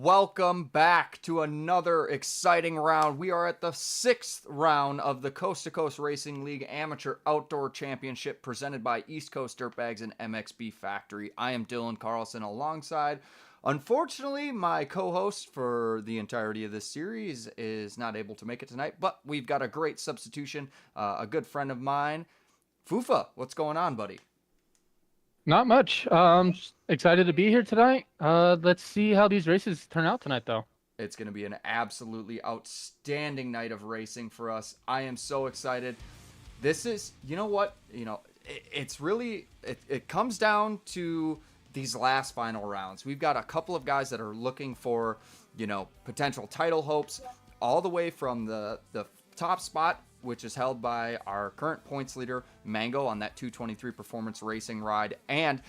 Welcome back to another exciting round. We are at the 6th round of the Coast to Coast Racing League Amateur Outdoor Championship presented by East Coast Dirtbags and MXB Factory. I am Dylan Carlson alongside, unfortunately, my co-host for the entirety of this series is not able to make it tonight, but we've got a great substitution, a good friend of mine. Fufa, what's going on, buddy? Not much. Just excited to be here tonight. Let's see how these races turn out tonight, though. It's going to be an absolutely outstanding night of racing for us. I am so excited. This is, you know what? It's really, it comes down to these last final rounds. We've got a couple of guys that are looking for, potential title hopes, all the way from the top spot, which is held by our current points leader, Mango, on that 223 Performance Racing ride, and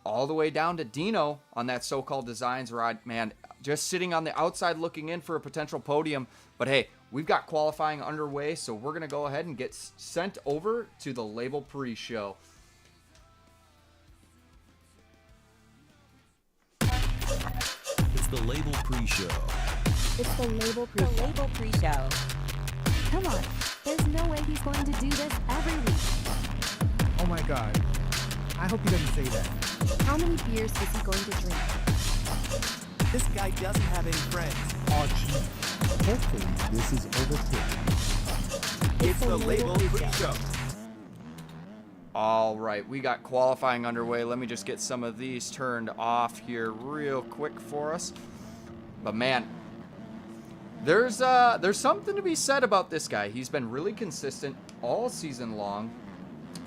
all the way down to Dino on that so-called Designs ride. Man, just sitting on the outside looking in for a potential podium. But hey, we've got qualifying underway, so we're going to go ahead and get sent over to the label pre-show. It's the label pre-show. It's the label pre-show. Come on, there's no way he's going to do this every week. Oh my god. I hope he doesn't say that. How many beers is he going to drink? This guy doesn't have any friends. Oh, gee. Hopefully, this is overkill. It's the label pre-show. All right, we got qualifying underway. Let me just get some of these turned off here real quick for us. But man, there's something to be said about this guy. He's been really consistent all season long,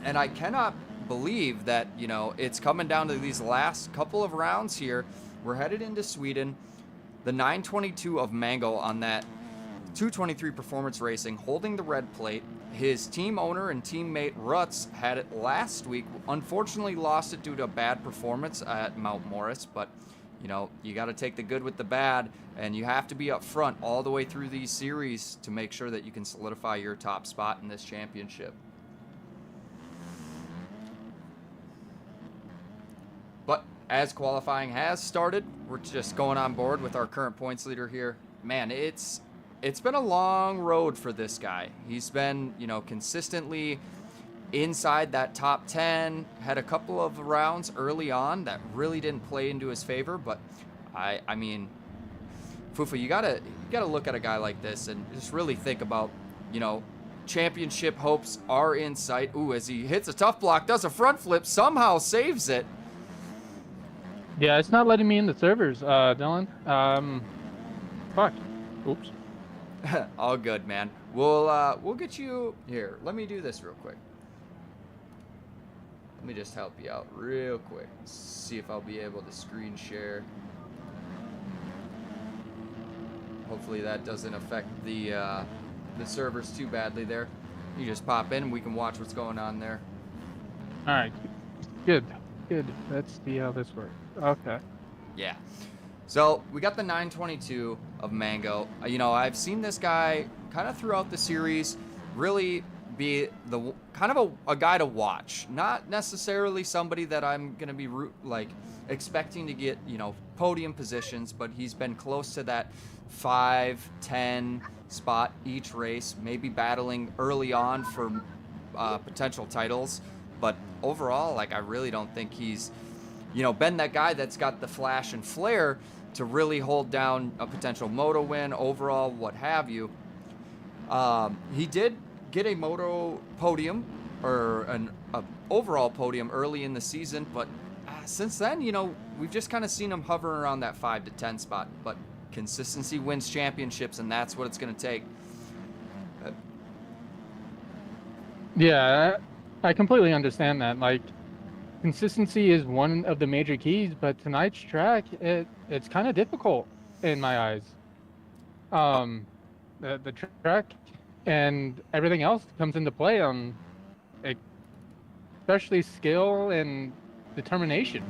and I cannot believe that, it's coming down to these last couple of rounds here. We're headed into Sweden. The 922 of Mango on that 223 Performance Racing holding the red plate. His team owner and teammate Rutz had it last week. Unfortunately lost it due to a bad performance at Mount Morris, but you got to take the good with the bad, and you have to be up front all the way through these series to make sure that you can solidify your top spot in this championship. But as qualifying has started, we're just going on board with our current points leader here. Man, it's been a long road for this guy. He's been, consistently inside that top 10, had a couple of rounds early on that really didn't play into his favor, but I mean, Fufa, you gotta look at a guy like this and just really think about, championship hopes are in sight. Ooh, as he hits a tough block, does a front flip, somehow saves it. Yeah, it's not letting me in the servers, Dylan. Fuck. Oops. All good, man. We'll get you here. Let me do this real quick. Let me just help you out real quick. See if I'll be able to screen share. Hopefully that doesn't affect the servers too badly there. You just pop in and we can watch what's going on there. All right. Good. Let's see how this works. Okay. Yeah. So we got the 922 of Mango. I've seen this guy kind of throughout the series really be the kind of a guy to watch. Not necessarily somebody that I'm going to be expecting to get, podium positions, but he's been close to that 5-10 spot each race, maybe battling early on for potential titles. But overall, I really don't think he's, been that guy that's got the flash and flair to really hold down a potential moto win, overall, what have you. He did get a moto podium, or an overall podium early in the season, but since then, we've just kind of seen him hovering around that 5-10 spot. But consistency wins championships, and that's what it's going to take. Yeah, I completely understand that. Consistency is one of the major keys, but tonight's track, it's kind of difficult in my eyes. The track and everything else comes into play on, especially skill and determination.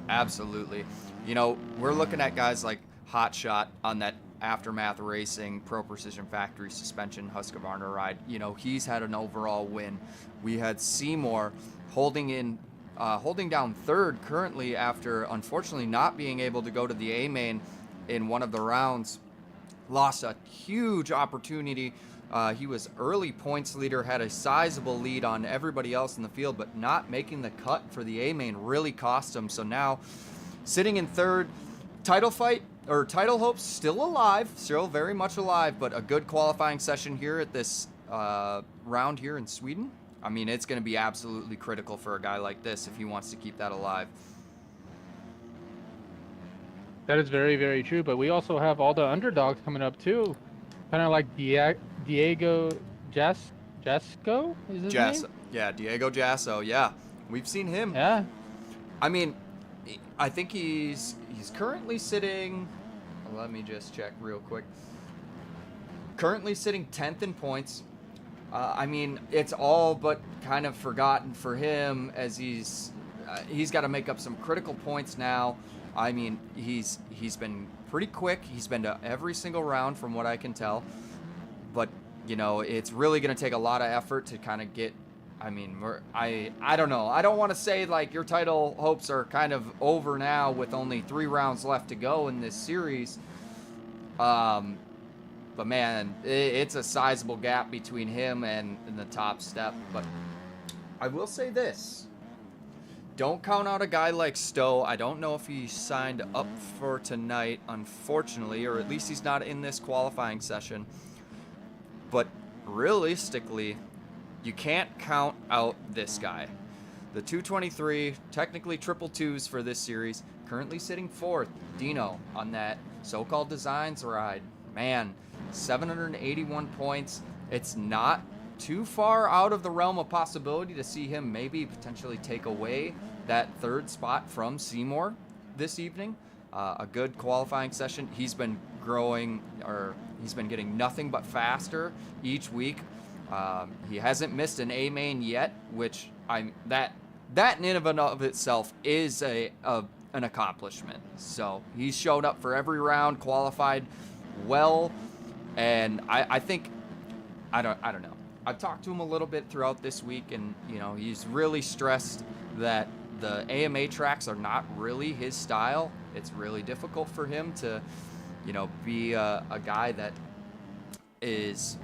Absolutely. We're looking at guys like Hot Shot on that Aftermath Racing Pro Precision Factory Suspension Husqvarna ride. He's had an overall win. We had Seymour holding in holding down third currently after unfortunately not being able to go to the A main in one of the rounds. Lost a huge opportunity. He was early points leader, had a sizable lead on everybody else in the field, but not making the cut for the A main really cost him. So now sitting in third, title fight or title hopes still alive, still very much alive, but a good qualifying session here at this round here in Sweden. I mean, it's going to be absolutely critical for a guy like this if he wants to keep that alive. That is very, very true. But we also have all the underdogs coming up too. Kind of like Diego Jasco, is his name? Yeah, Diego Jasso. Yeah, we've seen him. Yeah. I mean, I think he's currently sitting. Let me just check real quick. Currently sitting 10th in points. I mean, it's all but kind of forgotten for him as he's got to make up some critical points now. I mean, he's been pretty quick. He's been to every single round from what I can tell. But, you know, it's really going to take a lot of effort to kind of get, I mean, I don't know. I don't want to say like your title hopes are kind of over now with only 3 rounds left to go in this series. But man, it's a sizable gap between him and the top step. But I will say this. Don't count out a guy like Stowe. I don't know if he signed up for tonight, unfortunately, or at least he's not in this qualifying session. But realistically, you can't count out this guy. The 223, technically triple twos for this series, currently sitting 4th, Dino, on that so-called designs ride. Man, 781 points. It's not too far out of the realm of possibility to see him maybe potentially take away that 3rd spot from Seymour this evening. A good qualifying session. He's been growing, or he's been getting nothing but faster each week. He hasn't missed an A main yet, which that in and of itself is an accomplishment. So he's showed up for every round, qualified well, and I think I don't know. I've talked to him a little bit throughout this week, and you know, he's really stressed that the AMA tracks are not really his style. It's really difficult for him to, you know, be a guy that is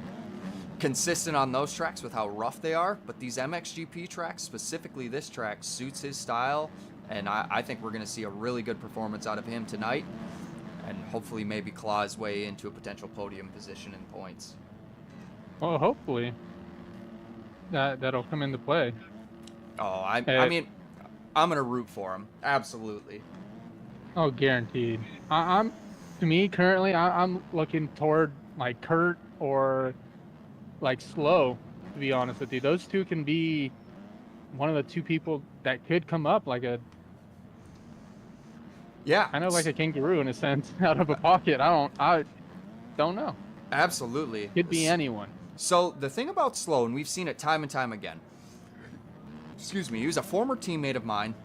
consistent on those tracks with how rough they are. But these MXGP tracks, specifically this track, suits his style, and I think we're going to see a really good performance out of him tonight, and hopefully maybe claw his way into a potential podium position in points. Well, hopefully that'll come into play. Oh, I mean, I'm gonna root for him. Absolutely. Oh, guaranteed. I'm to me currently, I'm looking toward like Kurt or like Slow. To be honest with you, those two can be one of the 2 people that could come up like a kind of like a kangaroo in a sense out of a pocket. I don't know. Absolutely. Could be anyone. So the thing about Slow, and we've seen it time and time again. Excuse me, he was a former teammate of mine.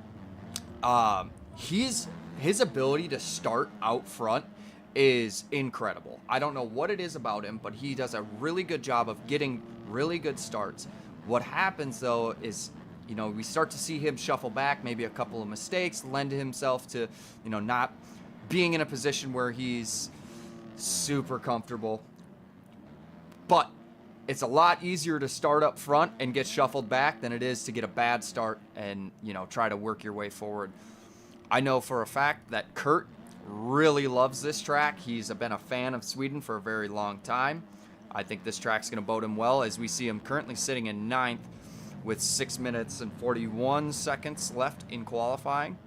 His ability to start out front is incredible. I don't know what it is about him, but he does a really good job of getting really good starts. What happens though is, you know, we start to see him shuffle back, maybe a couple of mistakes, lend himself to, you know, not being in a position where he's super comfortable. But it's a lot easier to start up front and get shuffled back than it is to get a bad start and, you know, try to work your way forward. I know for a fact that Kurt really loves this track. He's been a fan of Sweden for a very long time. I think this track's going to bode him well, as we see him currently sitting in 9th with 6 minutes and 41 seconds left in qualifying.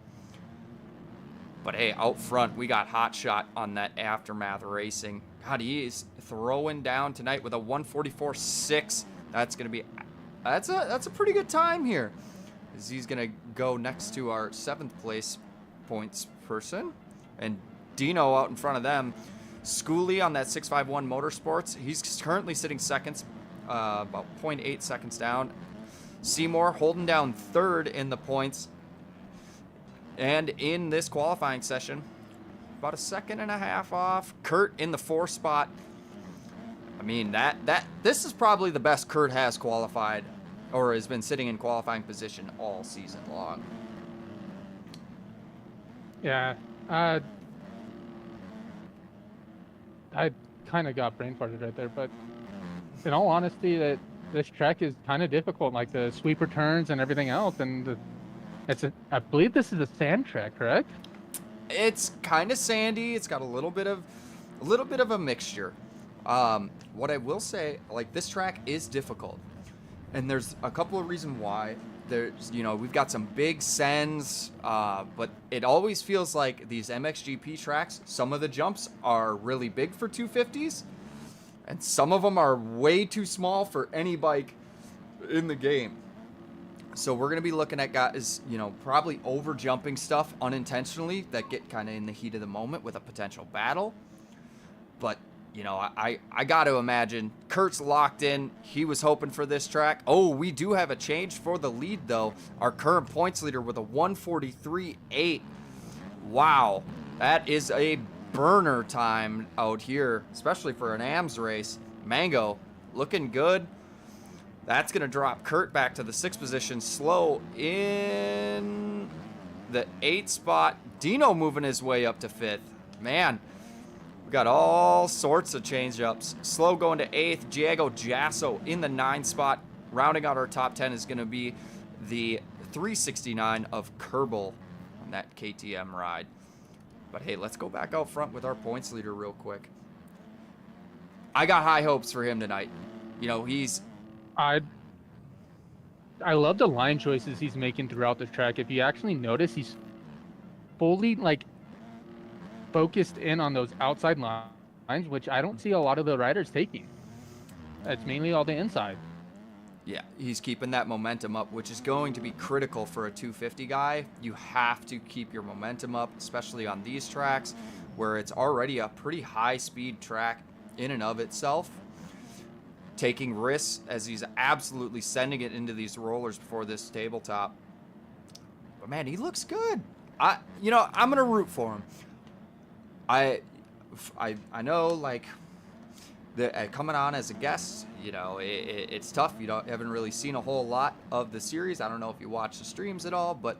But hey, out front, we got Hot Shot on that Aftermath Racing. God, he is throwing down tonight with a 1:44.6. That's gonna be, that's a pretty good time here, as he's gonna go next to our 7th place points person, and Dino out in front of them. Schooley on that 651 Motorsports, he's currently sitting 2nd, about 0.8 seconds down. Seymour holding down 3rd in the points. And in this qualifying session, about 1.5 seconds off. Kurt in the 4th spot. I mean, this is probably the best Kurt has qualified or has been sitting in qualifying position all season long. Yeah. I kind of got brain farted right there, but in all honesty, that this track is kind of difficult, like the sweeper turns and everything else, and I believe this is a sand track, correct? It's kind of sandy. It's got a little bit of a mixture. What I will say, like, this track is difficult, and there's a couple of reasons why. There's, we've got some big sends, but it always feels like these MXGP tracks, some of the jumps are really big for 250s, and some of them are way too small for any bike in the game. So we're going to be looking at guys, probably over jumping stuff unintentionally that get kind of in the heat of the moment with a potential battle. But, I got to imagine Kurt's locked in. He was hoping for this track. Oh, we do have a change for the lead, though. Our current points leader with a 1:43.8. Wow, that is a burner time out here, especially for an AMS race. Mango looking good. That's going to drop Kurt back to the 6th position. Slow in the 8th spot. Dino moving his way up to 5th. Man, we got all sorts of change-ups. Slow going to 8th. Diego Jasso in the 9th spot. Rounding out our top 10 is going to be the 369 of Kerbal on that KTM ride. But hey, let's go back out front with our points leader real quick. I got high hopes for him tonight. He's... I love the line choices he's making throughout the track. If you actually notice, he's fully focused in on those outside lines, which I don't see a lot of the riders taking. It's mainly all the inside. Yeah, he's keeping that momentum up, which is going to be critical for a 250 guy. You have to keep your momentum up, especially on these tracks where it's already a pretty high speed track in and of itself. Taking risks as he's absolutely sending it into these rollers before this tabletop. But man, he looks good. I'm gonna root for him. I know, coming on as a guest, it's tough. You haven't really seen a whole lot of the series. I don't know if you watch the streams at all, but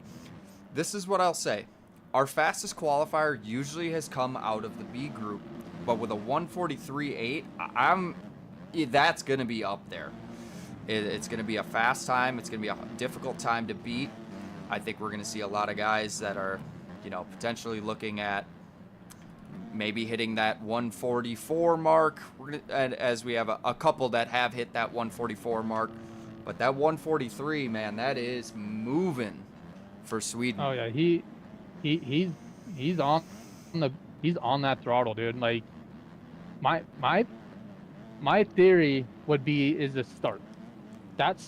this is what I'll say. Our fastest qualifier usually has come out of the B group, but with a 1:43.8, that's going to be up there. It's going to be a fast time. It's going to be a difficult time to beat. I think we're going to see a lot of guys that are, potentially looking at maybe hitting that 144 mark, as we have a couple that have hit that 144 mark. But that 143, man, that is moving for Sweden. Oh yeah, he's on that throttle, dude. Like my theory would be is the start. That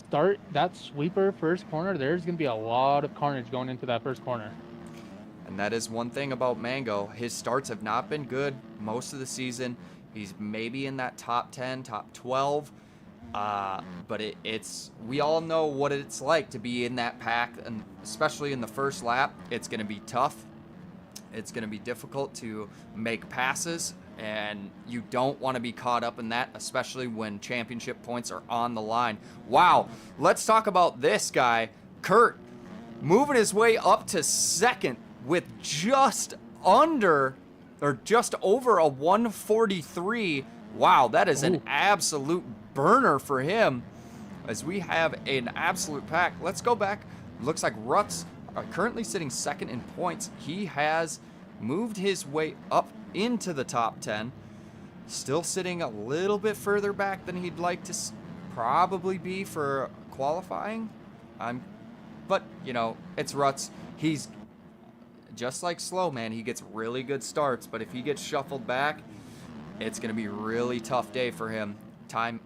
sweeper first corner, there's going to be a lot of carnage going into that first corner. And that is one thing about Mango. His starts have not been good most of the season. He's maybe in that top 10, top 12. But we all know what it's like to be in that pack, and especially in the first lap. It's going to be tough. It's going to be difficult to make passes, and you don't want to be caught up in that, especially when championship points are on the line. Wow, let's talk about this guy, Kurt, moving his way up to 2nd with just over a 143. Wow, that is an absolute burner for him, as we have an absolute pack. Let's go back. Looks like Ruts currently sitting 2nd in points. He has moved his way up into the top 10, still sitting a little bit further back than he'd like to probably be for qualifying. But it's Ruts. He's just like Slow, man. He gets really good starts, but if he gets shuffled back, it's going to be a really tough day for him. Time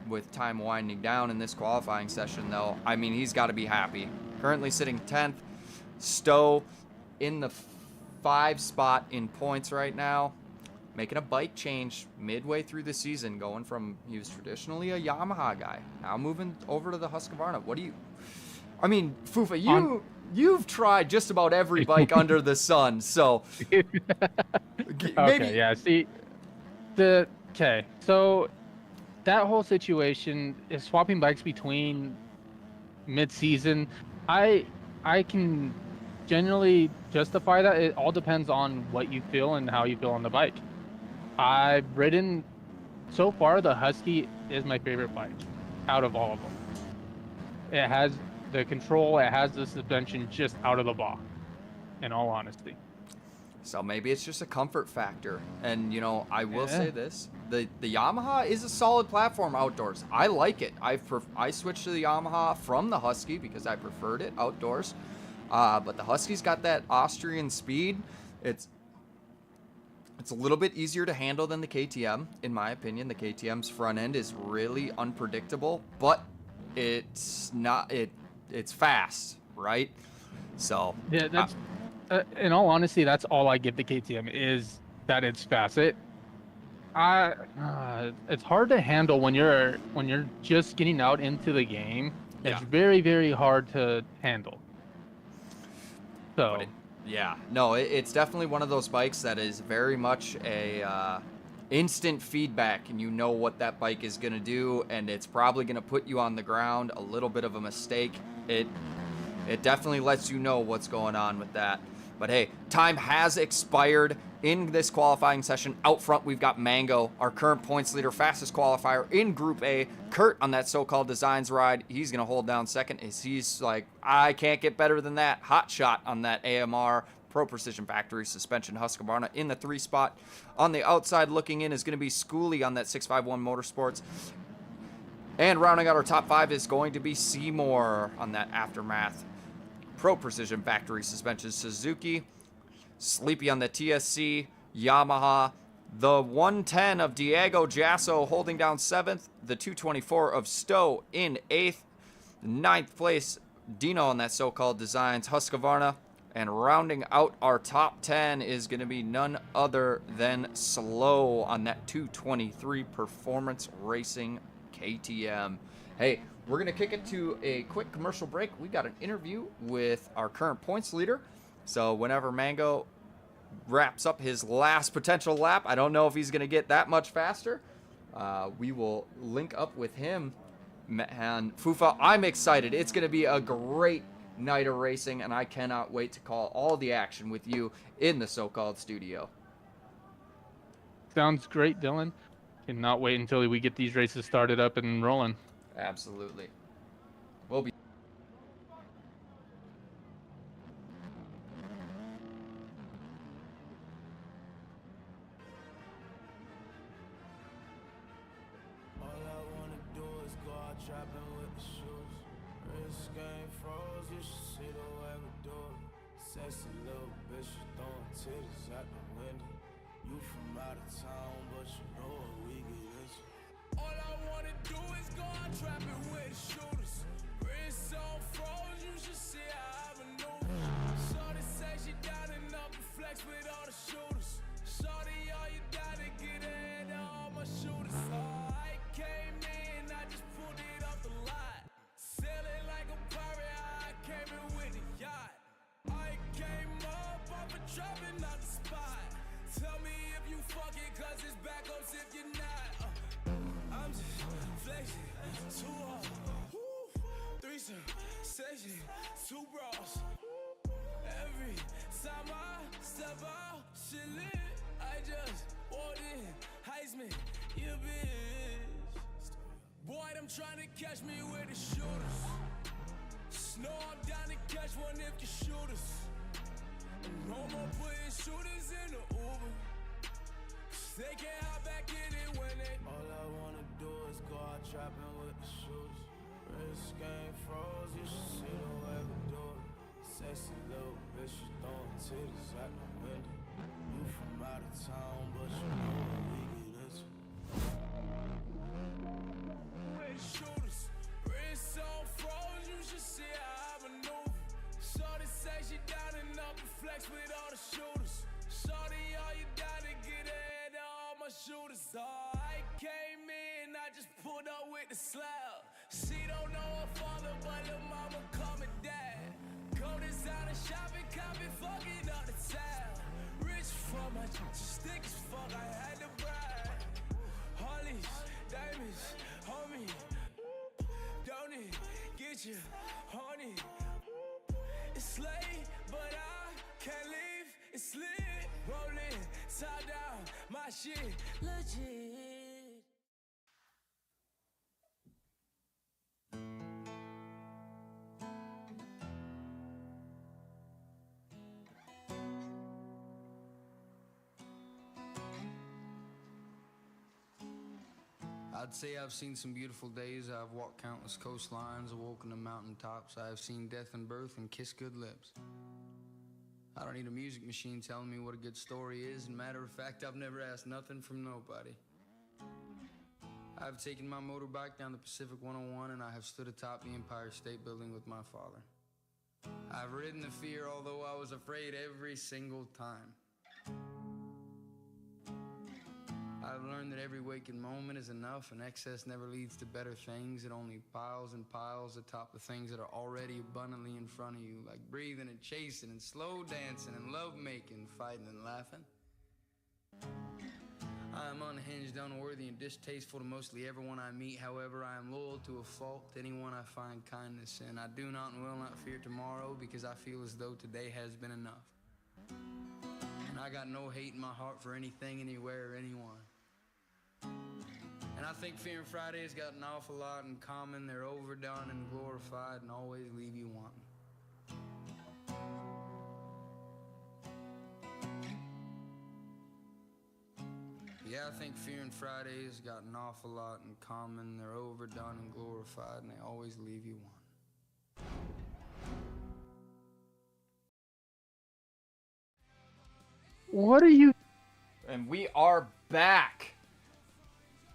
winding down in this qualifying session, though. I mean, he's got to be happy. Currently sitting 10th. Stowe in the 5 spot in points right now, making a bike change midway through the season, going from, he was traditionally a Yamaha guy, now moving over to the Husqvarna. Fufa, you've tried just about every bike under the sun, so maybe. Yeah, see, so that whole situation is swapping bikes between mid-season. I can generally justify that. It all depends on what you feel and how you feel on the bike. I've ridden so far, the Husky is my favorite bike out of all of them. It has the control, it has the suspension just out of the box, in all honesty. So maybe it's just a comfort factor. And, you know, I will Yeah. say this. The Yamaha is a solid platform outdoors. I like it. I switched to the Yamaha from the Husky because I preferred it outdoors. But the Husky's got that Austrian speed. It's a little bit easier to handle than the KTM, in my opinion. The KTM's front end is really unpredictable, but it's not. It's fast, right? So Yeah, that's in all honesty, that's all I give the KTM is that it's fast. It's hard to handle when you're just getting out into the game. It's Yeah. very, very hard to handle. So Yeah, no, it's definitely one of those bikes that is very much a instant feedback, and you know what that bike is going to do, and it's probably going to put you on the ground. A little bit of a mistake, it definitely lets you know what's going on with that. But hey, time has expired in this qualifying session. Out front, we've got Mango, our current points leader, fastest qualifier in Group A. Kurt on that so-called Designs ride. He's going to hold down second as he's like, I can't get better than that. Hot shot on that AMR Pro Precision Factory suspension Husqvarna in the 3 spot. On the outside looking in is going to be Schooley on that 651 Motorsports. And rounding out our top 5 is going to be Seymour on that Aftermath Pro Precision Factory suspension Suzuki. Sleepy on the TSC, Yamaha. The 110 of Diego Jasso holding down 7th. The 224 of Stowe in 8th. 9th place, Dino on that so-called Designs Husqvarna. And rounding out our top 10 is going to be none other than Slow on that 223 Performance Racing KTM. Hey, we're going to kick it to a quick commercial break. We got an interview with our current points leader. So whenever Mango wraps up his last potential lap, I don't know if he's going to get that much faster. We will link up with him. And Fufa, I'm excited. It's going to be a great night of racing, and I cannot wait to call all the action with you in the so-called studio. sounds great, Dylan. Cannot wait until we get these races started up and rolling. Absolutely. We'll be All I wanna do is go out trapping with the shoes. Wrist game froze, you should see the way we do it. Sexy little bitch, you throwing titties out the window. You from out of town, but you know what we get into. All I wanna do is go out trapping with the shooters. Wrist on froze, you should see how I maneuver. Shorty say she down and up and flex with all the shooters. Shorty, all you gotta get ahead of all my shooters. I came in, I just pulled it off the lot. Sailing like a pirate, I came in with a yacht. I came up off a dropping out the spot. Tell me if you fuck it, cause it's backups if you're not. I'm just flexing, too hard. Threesome, session, 2 bras. Every time I step out, shit lit. I just walked in, Heisman, you bitch. Boy, them trying to catch me with the shooters. Snow I'm down to catch one if you shoot us. No more putting shooters in the Uber. They can't hop back in it when they. All I wanna do is go out trapping with the shooters. Wrist game froze, you should see the way we do it. Sexy little bitch, you throwing titties out the window. You from out of town, but you know what we get into. With shooters, wrist on froze, you should see how I maneuver. Shorty say she down and up and flex with all the shooters. Shorty, all you gotta get ahead of all my shooters. I came in, I just pulled up with the slab. She don't know her father, but her mama call me dad. Go designer shopping, copy, fucking up the tab. Rich for my just thick as fuck, I had to brag. Harleys, diamonds, homie. Don't it get you shit legit. I'd say I've seen some beautiful days. I've walked countless coastlines, awoken to mountaintops. I have seen death and birth and kissed good lips. I don't need a music machine telling me what a good story is. And matter of fact, I've never asked nothing from nobody. I've taken my motorbike down the Pacific 101 and I have stood atop the Empire State Building with my father. I've ridden the fear, although I was afraid every single time. I've learned that every waking moment is enough, and excess never leads to better things. It only piles and piles atop the things that are already abundantly in front of you, like breathing and chasing and slow dancing and love making, fighting and laughing. I am unhinged, unworthy, and distasteful to mostly everyone I meet. However, I am loyal to a fault to anyone I find kindness in. I do not and will not fear tomorrow because I feel as though today has been enough. And I got no hate in my heart for anything, anywhere, or anyone. And I think Fear and Friday's got an awful lot in common. They're overdone and glorified and always leave you wanting. Yeah, I think Fear and Friday's got an awful lot in common. They're overdone and glorified and they always leave you wanting. What are you? And we are back.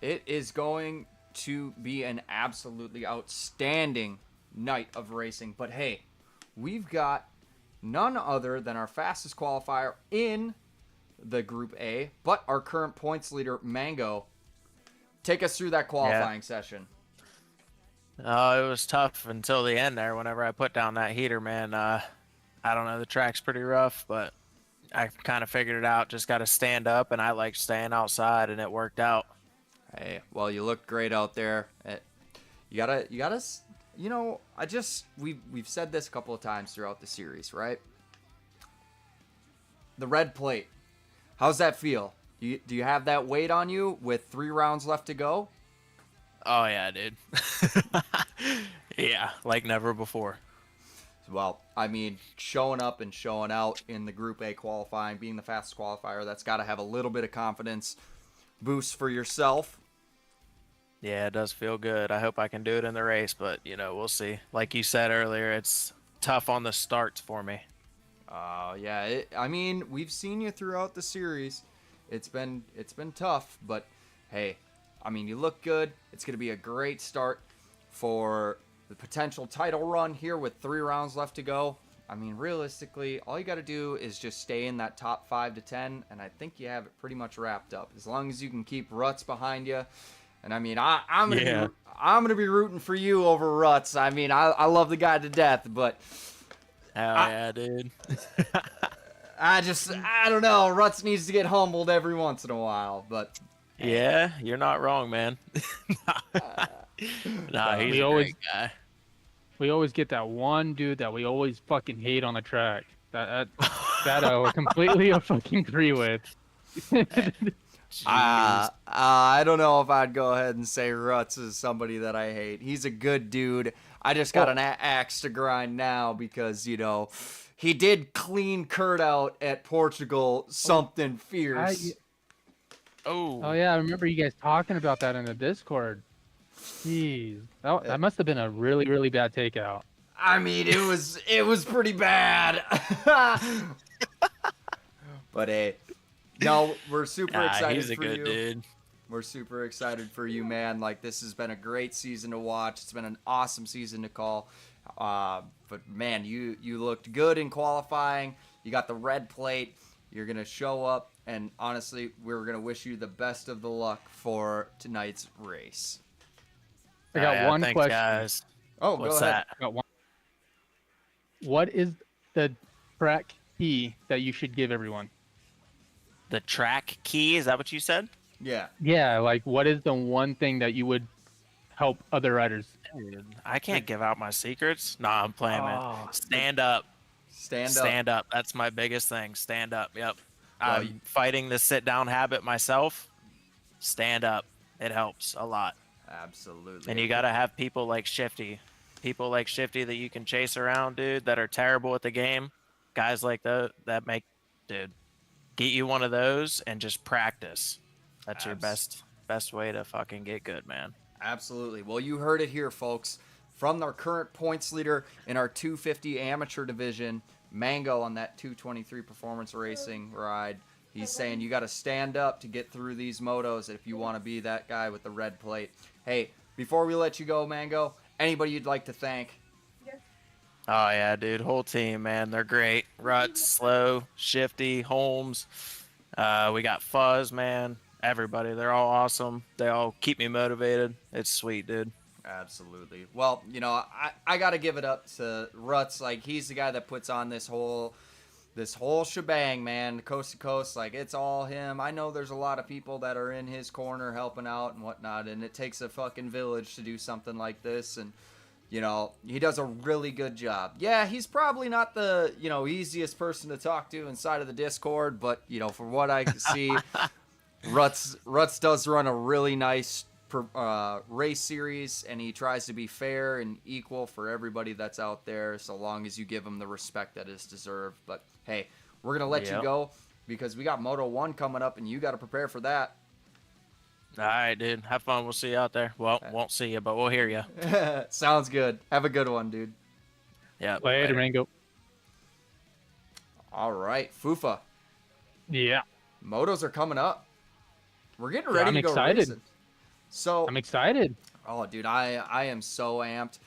It is going to be an absolutely outstanding night of racing. But hey, we've got none other than our fastest qualifier in the Group A, but our current points leader, Mango. Take us through that qualifying session. It was tough until the end there. Whenever I put down that heater, man, I don't know, the track's pretty rough, but I kind of figured it out. Just got to stand up, and I like staying outside, and it worked out. Hey, well, you look great out there. You gotta, you know, we've said this a couple of times throughout the series, right? The red plate. How's that feel? Do you have that weight on you with 3 rounds left to go? Oh, yeah, dude. Yeah, like never before. Well, I mean, showing up and showing out in the Group A qualifying, being the fastest qualifier, that's got to have a little bit of confidence boost for yourself. Yeah, it does feel good. I hope I can do it in the race, but, you know, we'll see. Like you said earlier, it's tough on the starts for me. Oh, yeah. I mean, we've seen you throughout the series. It's been tough, but hey, I mean, you look good. It's going to be a great start for the potential title run here with 3 rounds left to go. I mean, realistically, all you got to do is just stay in that top 5 to 10, and I think you have it pretty much wrapped up. As long as you can keep Ruts behind you. And I mean, I'm gonna be rooting for you over Ruts. I mean, I love the guy to death, but Hell yeah, dude. I don't know. Ruts needs to get humbled every once in a while, but yeah, you're not wrong, man. Nah, he's a great guy. We always get that one dude that we always fucking hate on the track. That I completely fucking agree with. I don't know if I'd go ahead and say Ruts is somebody that I hate. He's a good dude. I just got an axe to grind now because, you know, he did clean Kurt out at Portugal something fierce. Oh yeah, I remember you guys talking about that in the Discord. Jeez, that must have been a really, really bad takeout. I mean, it was pretty bad. But hey, no, we're super excited he's a for good you. Dude. We're super excited for you, man. Like, this has been a great season to watch. It's been an awesome season to call. But man, you looked good in qualifying. You got the red plate. You're gonna show up, and honestly, we're gonna wish you the best of the luck for tonight's race. I got one thanks, question. Guys. Oh, what's go ahead. I got one. What is the track key that you should give everyone? The track key? Is that what you said? Yeah. Yeah, like what is the one thing that you would help other riders? Dude, I can't give out my secrets. Nah, I'm playing, man. Stand up. Stand up. Stand up. That's my biggest thing. Stand up. Yep. Well, I'm fighting the sit down habit myself. Stand up. It helps a lot. absolutely. And you got to have people like Shifty that you can chase around, dude, that are terrible at the game. Guys like that make, dude, get you one of those and just practice. That's your best way to fucking get good, man. Absolutely. Well, you heard it here, folks. From our current points leader in our 250 amateur division, Mango, on that 223 performance racing ride. He's saying you got to stand up to get through these motos if you want to be that guy with the red plate. Hey, before we let you go, Mango, anybody you'd like to thank? Oh yeah, dude, whole team, man, they're great. Ruts, Slow, Shifty, Holmes. We got Fuzz, man. Everybody, they're all awesome. They all keep me motivated. It's sweet, dude. Absolutely. Well, you know, I got to give it up to Ruts. Like, he's the guy that puts on this whole shebang, man, coast to coast. Like, it's all him. I know there's a lot of people that are in his corner helping out and whatnot, and it takes a fucking village to do something like this. And, you know, he does a really good job. Yeah, he's probably not the, you know, easiest person to talk to inside of the Discord, but, you know, from what I can see, Ruts does run a really nice race series, and he tries to be fair and equal for everybody that's out there, so long as you give him the respect that is deserved. But hey, we're gonna let you go because we got Moto 1 coming up, and you got to prepare for that. All right, dude. Have fun. We'll see you out there. Well, won't see you, but we'll hear you. Sounds good. Have a good one, dude. Yeah. Later, Mango. All right, Fufa. Yeah. Motos are coming up. We're getting ready to go excited. racing. So I'm excited. Oh, dude, I am so amped.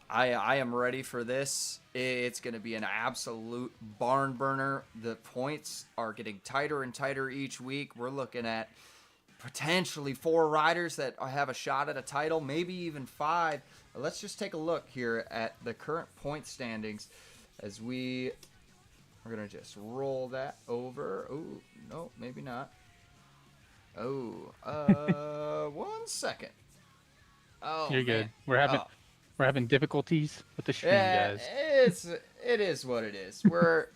I am ready for this. It's going to be an absolute barn burner. The points are getting tighter and tighter each week. We're looking at potentially 4 riders that have a shot at a title, maybe even 5. Let's just take a look here at the current point standings as we're going to just roll that over. Oh, no, maybe not. Oh, 1 second. Oh, You're good. man. We're having difficulties with the stream, guys. It is what it is. We're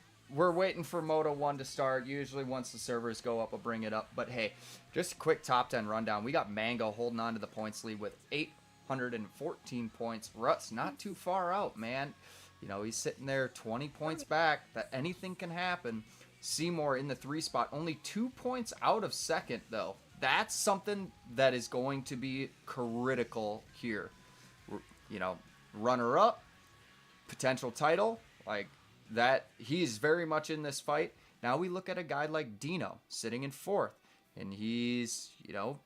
waiting for Moto 1 to start. Usually once the servers go up, we'll bring it up. But hey, just a quick top 10 rundown. We got Mango holding on to the points lead with 814 points. Ruts not too far out, man. You know, he's sitting there 20 points back. That anything can happen. Seymour in the 3 spot, only 2 points out of second, though. That's something that is going to be critical here. You know, runner-up, potential title, like that. He's very much in this fight. Now we look at a guy like Dino sitting in 4th, and he's, you know,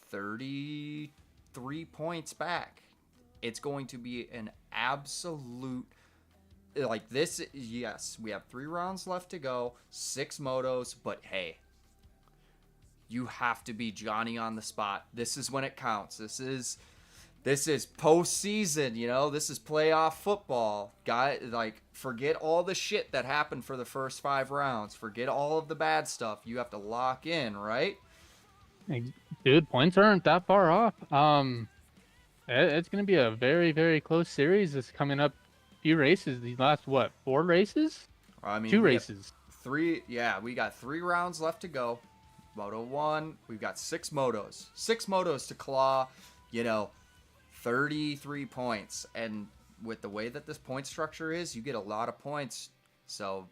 33 points back. It's going to be an absolute... Like this, yes, we have 3 rounds left to go, 6 motos, but hey, you have to be Johnny on the spot. This is when it counts. This is postseason, you know. This is playoff football. Guy, like, forget all the shit that happened for the first 5 rounds. Forget all of the bad stuff. You have to lock in, right? Dude, points aren't that far off. It's gonna be a very, very close series. It's coming up. Few races. These last 4 races? I mean, 2 races. 3. Yeah, we got 3 rounds left to go. Moto 1. We've got 6 motos. 6 motos to claw. You know, 33 points. And with the way that this point structure is, you get a lot of points. So,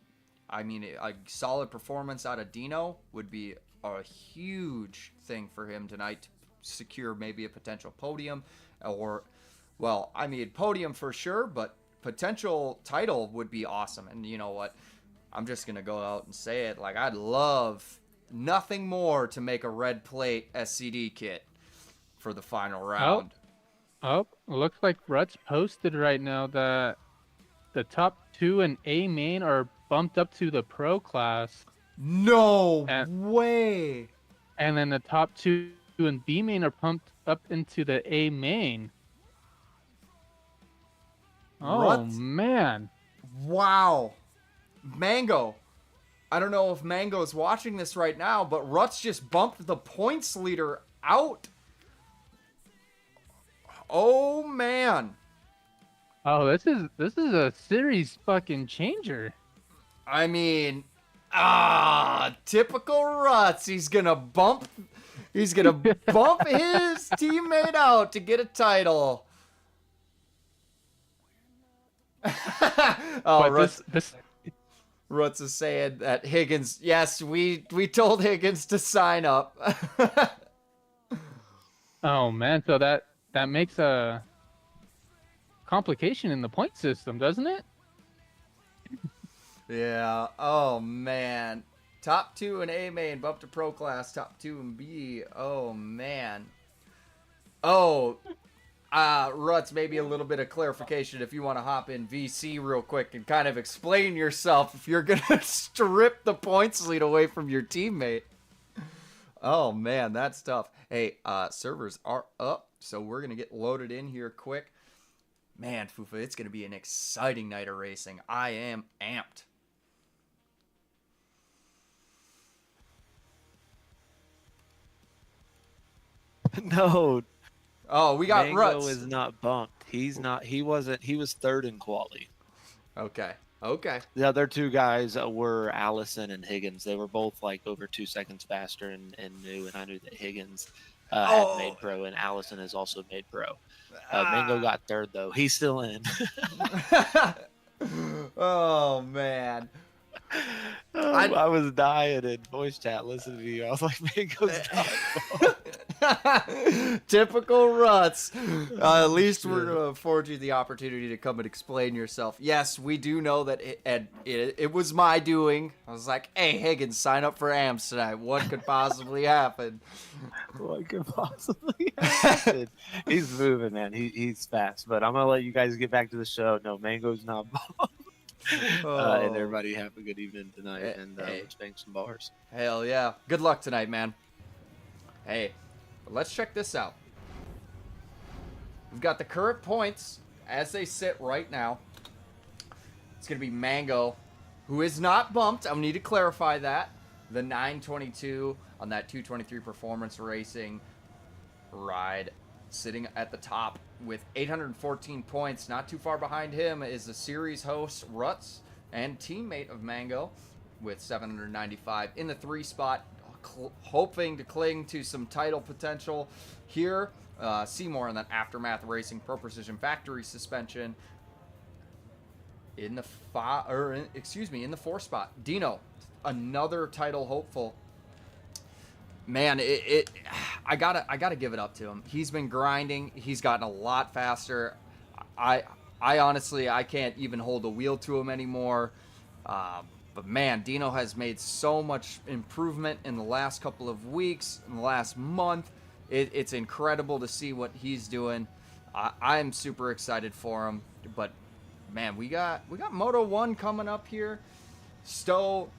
I mean, a solid performance out of Dino would be a huge thing for him tonight to secure maybe a potential podium, or, well, I mean, podium for sure, but potential title would be awesome. And you know what? I'm just going to go out and say it. Like, I'd love nothing more to make a red plate SCD kit for the final round. Oh, looks like Ruts posted right now that the top 2 in A main are bumped up to the pro class. No way. And then the top 2 in B main are pumped up into the A main. Oh, Ruts? man. Wow. Mango. I don't know if Mango's watching this right now, but Ruts just bumped the points leader out. Oh, man. Oh, this is a series fucking changer. I mean, Typical Ruts. He's gonna bump his teammate out to get a title. But Ruts. this Ruts is saying that Higgins. Yes, we told Higgins to sign up. Oh man, so that makes a complication in the point system, doesn't it? Yeah. Oh man. Top 2 in A main, bump to pro class. Top 2 in B. Oh man. Oh. Ruts, maybe a little bit of clarification if you want to hop in VC real quick and kind of explain yourself if you're going to strip the points lead away from your teammate. Oh, man, that's tough. Hey, servers are up, so we're going to get loaded in here quick. Man, Fufa, it's going to be an exciting night of racing. I am amped. No. Oh, we got Mango Ruts. is not bumped. He was 3rd in quali. Okay. The other 2 guys were Allison and Higgins. They were both like over 2 seconds faster and knew, and I knew that Higgins had made pro, and Allison has also made pro. Mango got 3rd though. He's still in. Oh man. I was dying in voice chat listening to you. I was like, Mango's not bumped. Typical Ruts. At least we're going to afford you the opportunity to come and explain yourself. Yes, we do know that it was my doing. I was like, hey, Higgins, sign up for AMS tonight. What could possibly happen? What could possibly happen? He's moving, man. He's fast. But I'm going to let you guys get back to the show. No, Mango's not bumped. And everybody have a good evening tonight, and let's bang some bars. Hell yeah. Good luck tonight, man. Hey. Let's check this out. We've got the current points as they sit right now. It's going to be Mango, who is not bumped. I need to clarify that. The 922 on that 223 performance racing ride, sitting at the top with 814 points. Not too far behind him is the series host Ruts and teammate of Mango with 795 in the 3 spot. Hoping to cling to some title potential here. Seymour in that Aftermath Racing Pro Precision Factory suspension in the in the 4 spot. Dino, another title hopeful. Man, I gotta give it up to him. He's been grinding. He's gotten a lot faster. I honestly can't even hold the wheel to him anymore. But man, Dino has made so much improvement in the last couple of weeks, in the last month. It's incredible to see what he's doing. I'm super excited for him. But man, we got Moto 1 coming up here. Sorry,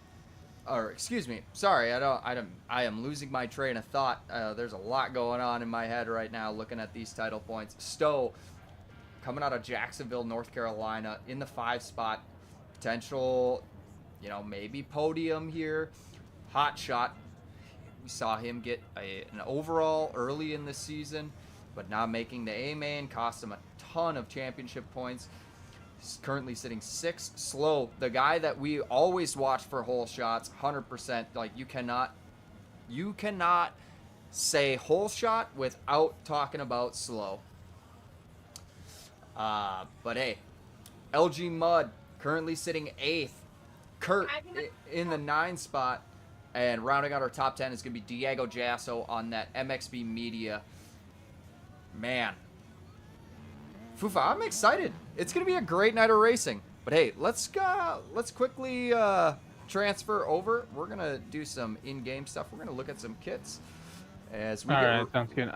I am losing my train of thought. There's a lot going on in my head right now looking at these title points. Stowe coming out of Jacksonville, North Carolina in the 5 spot. Potential, maybe podium here. Hot shot. We saw him get an overall early in the season, but not making the A main cost him a ton of championship points. He's currently sitting 6th. Slow, the guy that we always watch for hole shots, 100%. Like you cannot say hole shot without talking about Slow. But hey, LG Mud currently sitting 8th. Kurt in the 9 spot, and rounding out our top 10 is going to be Diego Jasso on that MXB Media. Man, Fufa, I'm excited. It's going to be a great night of racing. But hey, let's quickly transfer over. We're going to do some in-game stuff. We're going to look at some kits as we All right, sounds good.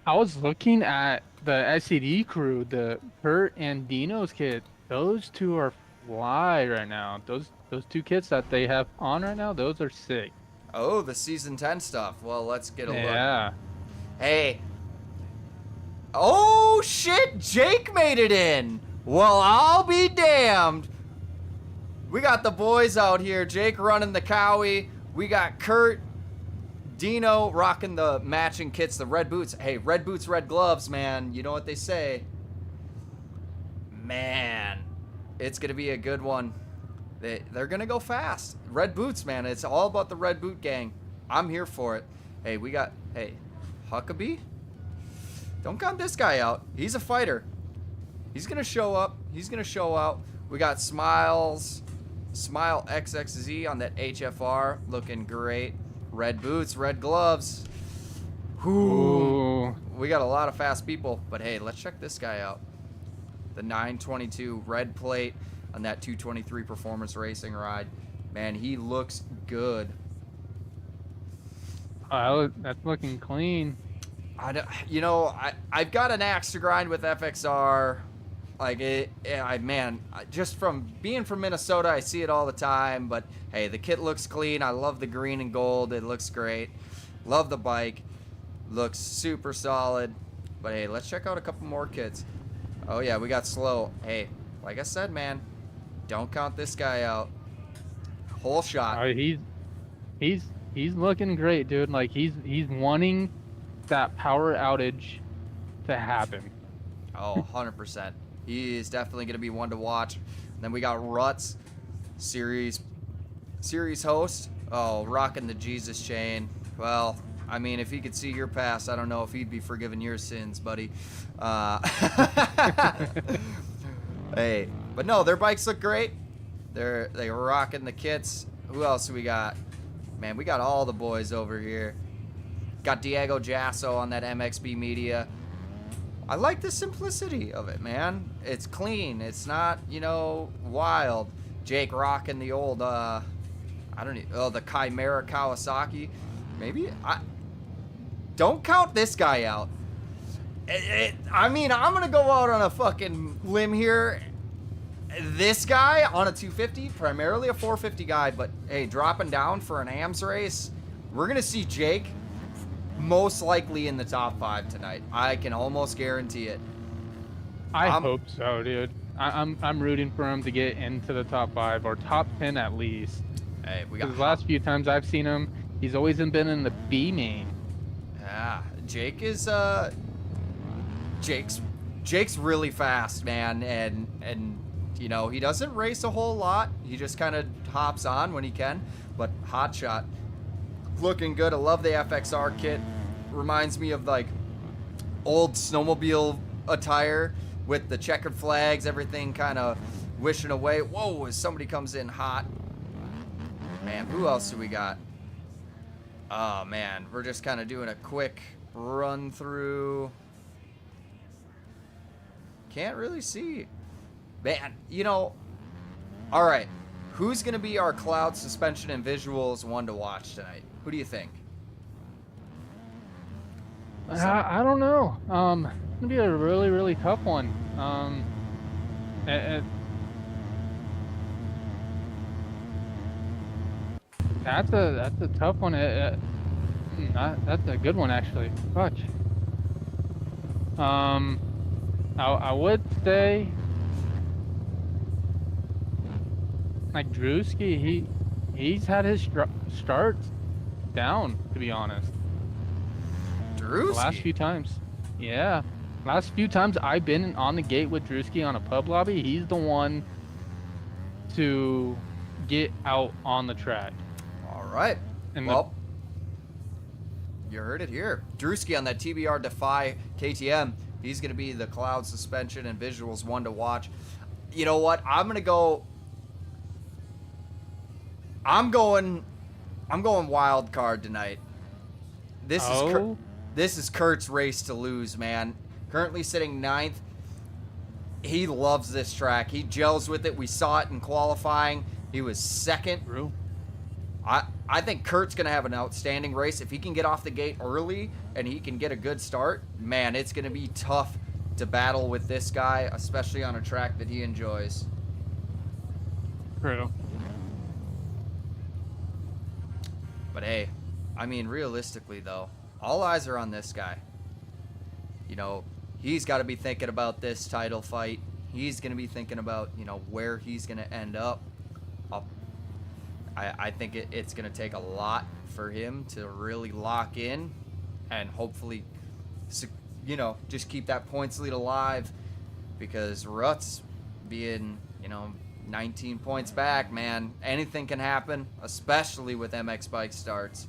I was looking at the SCD crew, the Kurt and Dino's kit. Those 2 are fly right now. Those 2 kits that they have on right now, those are sick. Oh, the season 10 stuff. Well, let's get a look. Yeah. Hey. Oh shit, Jake made it in. Well, I'll be damned. We got the boys out here. Jake running the Cowie. We got Kurt, Dino rocking the matching kits, the red boots. Hey, red boots, red gloves, man. You know what they say. Man, it's going to be a good one. They're going to go fast. Red boots, man. It's all about the red boot gang. I'm here for it. Hey, Huckabee? Don't count this guy out. He's a fighter. He's going to show up. He's going to show out. We got Smile XXZ on that HFR. Looking great. Red boots, red gloves. Ooh. We got a lot of fast people. But hey, let's check this guy out. The 922 red plate on that 223 performance racing ride. Man, he looks good. That's looking clean. I've got an axe to grind with FXR. Just from being from Minnesota, I see it all the time. But hey, the kit looks clean. I love the green and gold. It looks great. Love the bike. Looks super solid. But hey, let's check out a couple more kits. Oh yeah, we got Slow. Hey, like I said, man, don't count this guy out. Whole shot. He's looking great, dude. Like he's wanting that power outage to happen. Oh, 100%. He is definitely going to be one to watch. And then we got Ruts, series host. Oh, rocking the Jesus chain. Well, I mean, if he could see your past, I don't know if he'd be forgiving your sins, buddy. Hey, but no, their bikes look great. They're rocking the kits. Who else do we got? Man, we got all the boys over here. Got Diego Jasso on that MXB Media. I like the simplicity of it, man. It's clean. It's not, wild. Jake rocking the old, the Chimera Kawasaki. Maybe? Don't count this guy out. I'm going to go out on a fucking limb here. This guy on a 250, primarily a 450 guy, but hey, dropping down for an AMS race, we're going to see Jake most likely in the top 5 tonight. I can almost guarantee it. I hope so, dude. I'm rooting for him to get into the top 5 or top 10 at least. Hey, we got the last few times I've seen him, he's always been in the B main. Yeah, Jake is Jake's really fast, man, and he doesn't race a whole lot. He just kind of hops on when he can, but hot shot. Looking good. I love the FXR kit. Reminds me of like old snowmobile attire with the checkered flags, everything kind of wishing away. Whoa, as somebody comes in hot. Man, who else do we got? Oh man, we're just kind of doing a quick run through. Can't really see. Man, all right. Who's going to be our cloud suspension and visuals one to watch tonight? Who do you think? I don't know. It's going to be a really, really tough one. That's a tough one. That's a good one, actually. Fuck. I would say like Drewski, he's had his starts down, to be honest. Drewski? The last few times. Yeah. Last few times I've been on the gate with Drewski on a pub lobby, he's the one to get out on the track. All right. Well, you heard it here. Drewski on that TBR Defy KTM. He's going to be the cloud suspension and visuals one to watch. You know what? I'm going wild card tonight. This is Kurt's race to lose, man. Currently sitting 9th. He loves this track. He gels with it. We saw it in qualifying. He was 2nd. True. I think Kurt's going to have an outstanding race. If he can get off the gate early and he can get a good start, man, it's going to be tough to battle with this guy, especially on a track that he enjoys. True. But hey, realistically though, all eyes are on this guy. He's got to be thinking about this title fight. He's going to be thinking about, where he's going to end up. I think it's going to take a lot for him to really lock in and hopefully, just keep that points lead alive, because Ruts being, 19 points back, man. Anything can happen, especially with MX bike starts.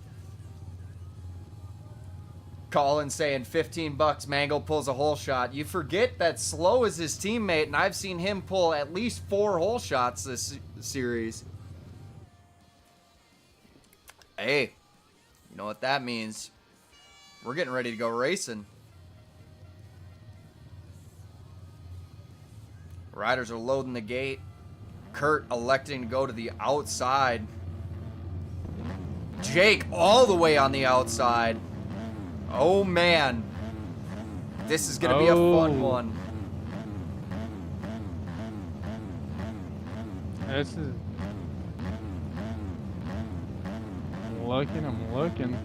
Colin saying $15, Mango pulls a hole shot. You forget that Slow is his teammate, and I've seen him pull at least 4 hole shots this series. Hey, you know what that means? We're getting ready to go racing. Riders are loading the gate. Kurt electing to go to the outside. Jake all the way on the outside. Oh, man. This is going to be a fun one. This is... I'm looking.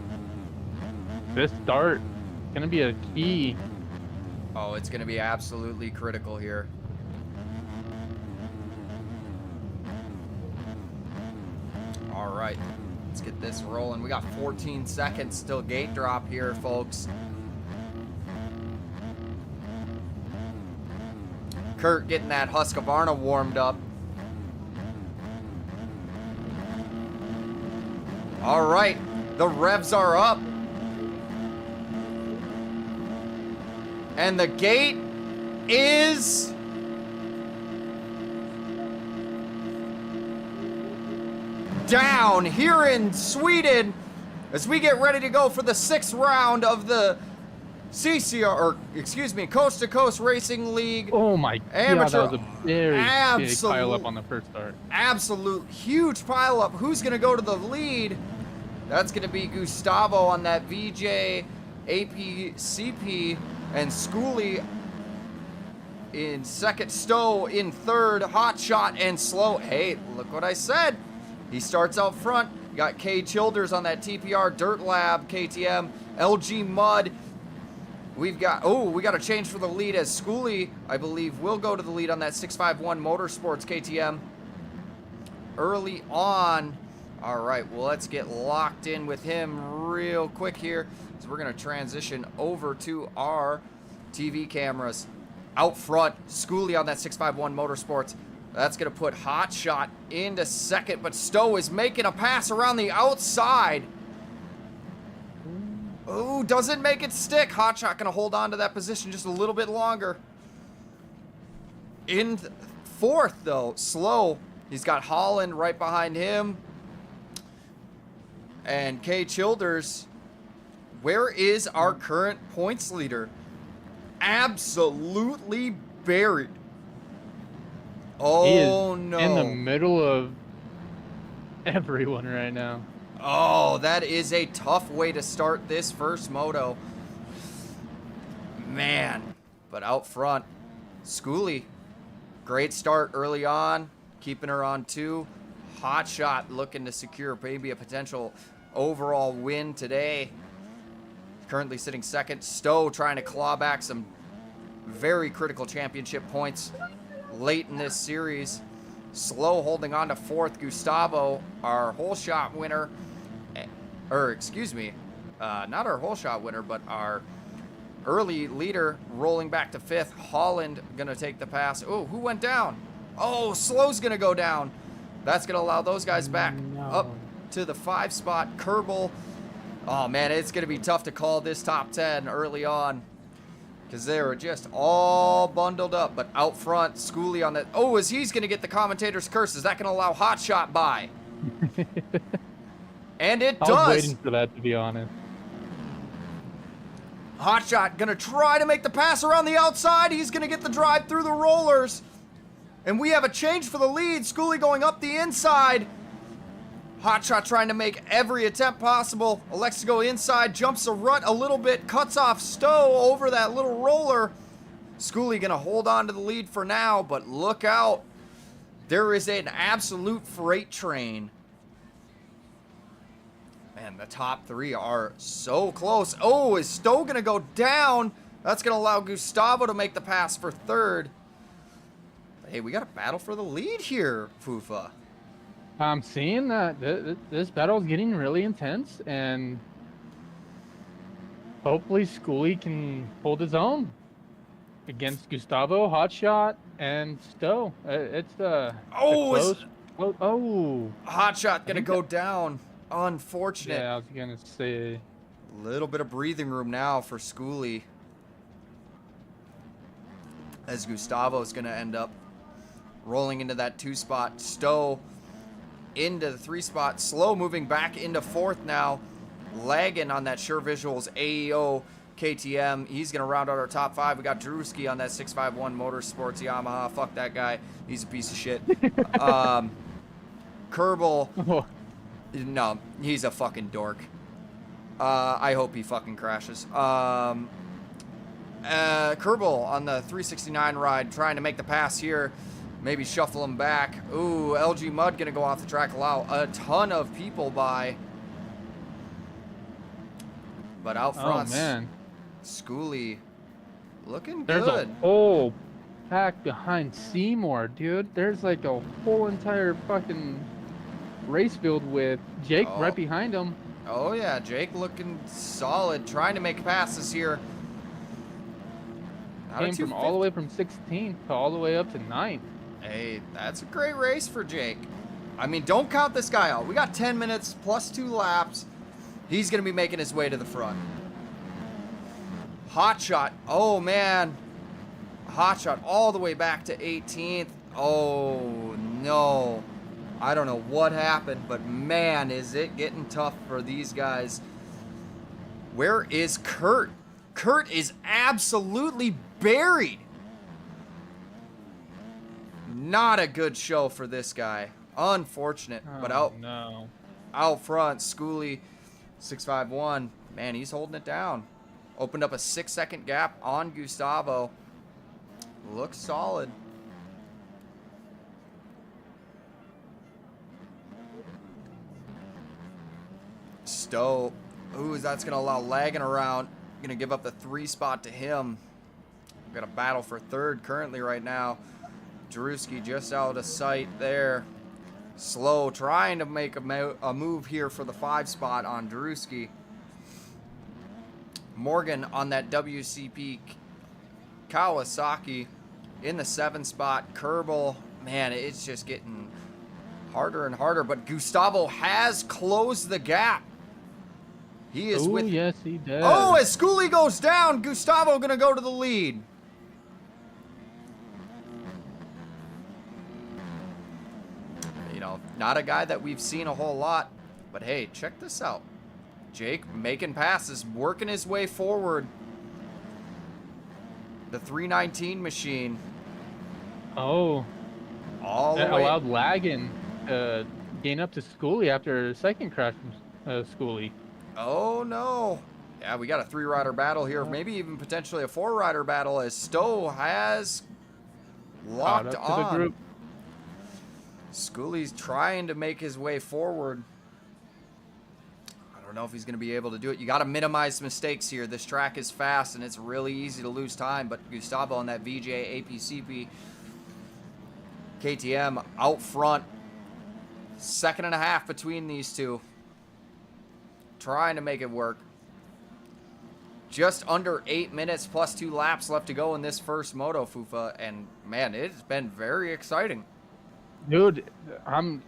This start is going to be a key. Oh, it's going to be absolutely critical here. All right, let's get this rolling. We got 14 seconds till gate drop here, folks. Kurt getting that Husqvarna warmed up. All right, the revs are up. And the gate is... down here in Sweden as we get ready to go for the 6th round of the Coast to Coast Racing League. Oh my god, that was a very big pile up on the first start. Absolute huge pile up. Who's going to go to the lead? That's going to be Gustavo on that VJ, APCP, and Schooley in second, Stowe in third, Hotshot and Slow. Hey, look what I said. He starts out front. You got K Childers on that TPR Dirt Lab KTM, LG Mud. We got a change for the lead as Schooley, I believe, will go to the lead on that 651 Motorsports KTM early on. All right, well, let's get locked in with him real quick here. So we're going to transition over to our TV cameras. Out front, Schooley on that 651 Motorsports. That's going to put Hotshot into second, but Stowe is making a pass around the outside. Oh, doesn't make it stick. Hotshot going to hold on to that position just a little bit longer. In fourth, though, Slow. He's got Holland right behind him. And K Childers. Where is our current points leader? Absolutely buried. Oh, no. In the middle of everyone right now. Oh, that is a tough way to start this first moto. Man. But out front, Schooley. Great start early on. Keeping her on 2. Hotshot looking to secure maybe a potential overall win today. Currently sitting second. Stowe trying to claw back some very critical championship points late in this series. Slow holding on to fourth. Gustavo, our hole shot winner, not our hole shot winner, but our early leader, rolling back to fifth. Holland gonna take the pass. Oh, who went down? Oh, Slow's gonna go down. That's gonna allow those guys back up to the 5 spot. Kerbal. Oh man, it's gonna be tough to call this top 10 early on, because they were just all bundled up. But out front, Schooley on that. Oh, as he's going to get the commentator's curse, is that going to allow Hotshot by? And it does. I was waiting for that, to be honest. Hotshot going to try to make the pass around the outside. He's going to get the drive through the rollers. And we have a change for the lead. Schooley going up the inside. Hotshot trying to make every attempt possible. Elects to go inside, jumps a rut a little bit, cuts off Stowe over that little roller. Schooley gonna hold on to the lead for now, but look out. There is an absolute freight train. Man, the top 3 are so close. Oh, is Stowe gonna go down? That's gonna allow Gustavo to make the pass for third. Hey, we got a battle for the lead here, Fufa. I'm seeing that this battle is getting really intense, and hopefully Schooley can hold his own against Gustavo, Hotshot, and Stowe. It's a Oh, close. Oh, hot shot gonna think go down. Unfortunate. yeah. I was gonna say. Little bit of breathing room now for Schooley. As Gustavo's gonna end up rolling into that 2 spot. Stowe into the 3 spot. Slow moving back into 4th now. Lagging on that Sure Visuals AEO KTM. He's going to round out our top 5. We got Drewski on that 651 Motorsports Yamaha. Fuck that guy. He's a piece of shit. Kerbal. Oh, No, he's a fucking dork. I hope he fucking crashes. Kerbal on the 369 ride, trying to make the pass here. Maybe shuffle him back. Ooh, LG Mud gonna go off the track. Allow a ton of people by. But out front, oh man. Schooley looking There's good. a whole pack behind Seymour, dude. There's like a whole entire fucking race field with Jake Oh. right behind him. Oh yeah, Jake looking solid, trying to make passes here. Not a Came from all the way from 16th to all the way up to 9th. Hey, that's a great race for Jake. I mean, don't count this guy out. We got 10 minutes plus 2 laps. He's going to be making his way to the front. Hot shot. Oh, man. Hot shot all the way back to 18th. Oh, no. I don't know what happened, but man, is it getting tough for these guys. Where is Kurt? Kurt is absolutely buried. Not a good show for this guy. Unfortunate, but out front, Schooley, 651. Man, he's holding it down. Opened up a 6-second gap on Gustavo. Looks solid. Stowe. Ooh, that's going to allow lagging around. Going to give up the 3 spot to him. We've got a battle for 3rd currently right now. Drewski just out of sight there. Slow trying to make a move here for the 5 spot on Drewski. Morgan on that WCP Kawasaki in the 7 spot. Kerbal, man, it's just getting harder and harder, but Gustavo has closed the gap. He is with. Yes, he does. Oh, as Schooley goes down, Gustavo gonna go to the lead. You know, not a guy that we've seen a whole lot, but hey, check this out. Jake making passes, working his way forward. The 319 machine. Oh. All the that way. allowed lagging to gain up to Schooley after a second crash from Schooley. Oh no. Yeah, we got a 3-rider battle here. Maybe even potentially a 4-rider battle as Stowe has locked up to the on. group. Schooley's trying to make his way forward. I don't know if he's going to be able to do it. You got to minimize mistakes here. This track is fast and it's really easy to lose time, but Gustavo on that VJ APCP KTM out front. 2.5 between these two. Trying to make it work. Just under 8 minutes plus 2 laps left to go in this first Moto Fufa, and man, it's been very exciting. Dude, I'm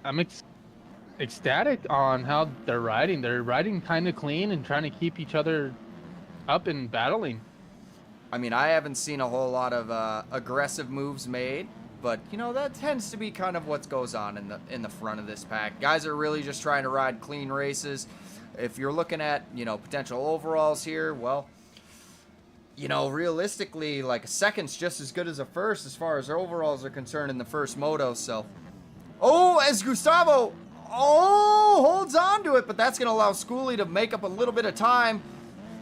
ecstatic on how they're riding. They're riding kind of clean and trying to keep each other up and battling. I mean, I haven't seen a whole lot of aggressive moves made, but you know that tends to be kind of what goes on in the front of this pack. Guys are really just trying to ride clean races. If you're looking at, you know, potential overalls here, well, you know, realistically, like a second's just as good as a first as far as overalls are concerned in the first moto. So, oh, as Gustavo, holds on to it, but that's going to allow Schooley to make up a little bit of time,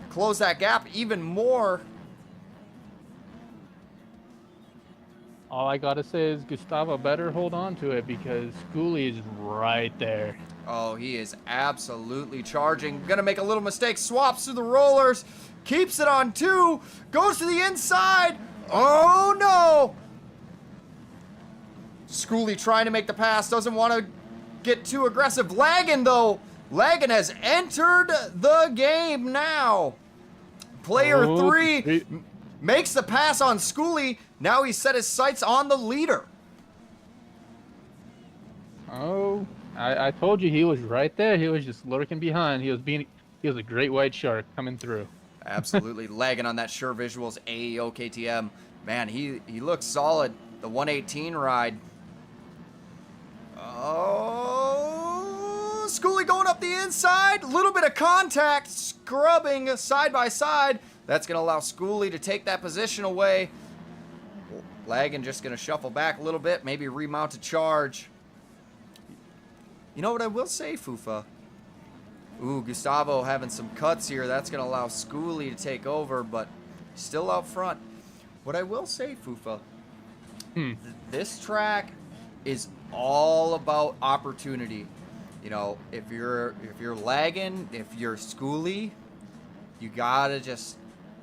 close that gap even more. All I gotta say is Gustavo better hold on to it because Schooley is right there. Oh, he is absolutely charging. Gonna make a little mistake. Swaps through the rollers. Keeps it on 2. Goes to the inside. Oh, no. Schooley trying to make the pass. Doesn't want to get too aggressive. Lagging, though. Lagging has entered the game now. Player 3 makes the pass on Schooley. Now he set his sights on the leader. Oh, I told you he was right there. He was just lurking behind. He was a great white shark coming through. Absolutely lagging on that Sure Visuals AEO KTM. Man, he looks solid. The 118 ride. Oh, Schoolie going up the inside. A little bit of contact, scrubbing side by side. That's going to allow Schoolie to take that position away. Lagging just going to shuffle back a little bit, maybe remount a charge. You know what I will say, Fufa? Ooh, Gustavo having some cuts here. That's going to allow Schoolie to take over, but still out front. What I will say, Fufa, this track is all about opportunity. You know, if you're lagging, if you're Schoolie, you gotta just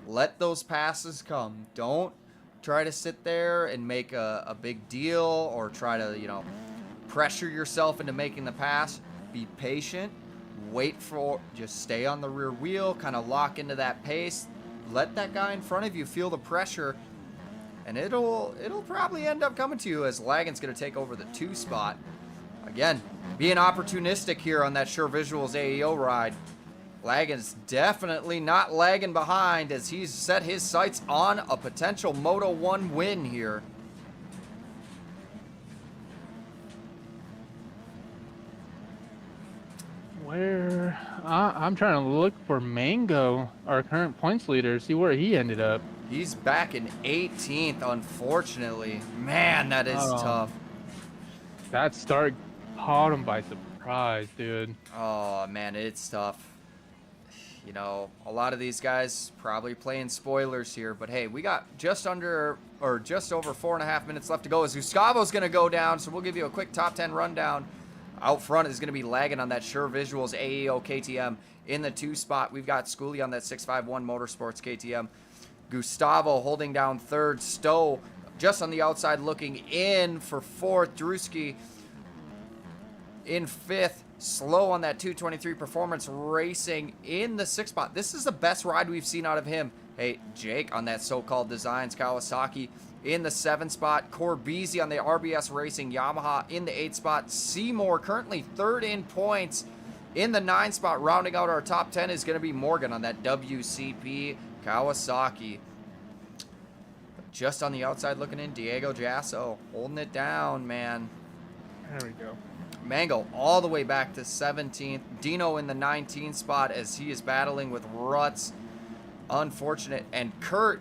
let those passes come. Don't try to sit there and make a big deal or try to, you know, pressure yourself into making the pass. Be patient. Just stay on the rear wheel, kind of lock into that pace. Let that guy in front of you feel the pressure, and it'll probably end up coming to you as Lagan's going to take over the 2 spot. Again, being opportunistic here on that Sure Visuals AEO ride. Lagan's definitely not lagging behind as he's set his sights on a potential Moto 1 win here. I'm trying to look for Mango, our current points leader, see where he ended up. He's back in 18th, unfortunately. Man, that is tough. That start caught him by surprise, dude. Oh, man, it's tough. You know, a lot of these guys probably playing spoilers here, but hey, we got just over 4.5 minutes left to go as Gustavo's going to go down, so we'll give you a quick top 10 rundown. Out front is going to be lagging on that Sure Visuals AEO KTM. In the 2 spot, we've got Schoolie on that 651 Motorsports KTM. Gustavo holding down 3rd. Stowe just on the outside looking in for 4th. Drewski in 5th. Slow on that 223 Performance Racing in the 6th spot. This is the best ride we've seen out of him. Hey, Jake on that so-called Designs Kawasaki in the 7th spot. Corbisi on the RBS Racing Yamaha in the 8th spot. Seymour currently 3rd in points in the 9th spot. Rounding out our top 10 is going to be Morgan on that WCP Kawasaki. Just on the outside looking in, Diego Jasso holding it down, man. There we go. Mango all the way back to 17th. Dino in the 19th spot as he is battling with ruts. Unfortunate. And Kurt,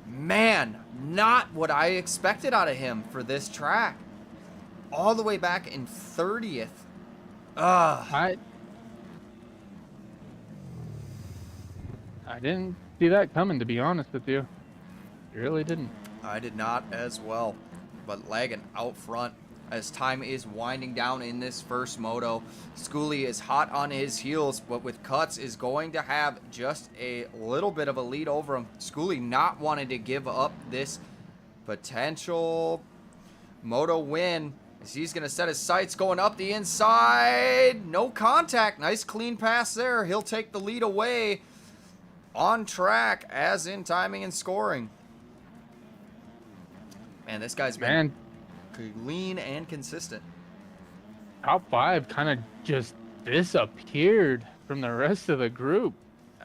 man, not what I expected out of him for this track. All the way back in 30th. I didn't see that coming, to be honest with you. I really didn't. I did not as well. But lagging out front as time is winding down in this first moto. Schoolie is hot on his heels, but with cuts is going to have just a little bit of a lead over him. Schoolie not wanting to give up this potential moto win as he's going to set his sights going up the inside. No contact. Nice clean pass there. He'll take the lead away on track as in timing and scoring. Man, this guy's been lean and consistent. Top 5 kind of just disappeared from the rest of the group.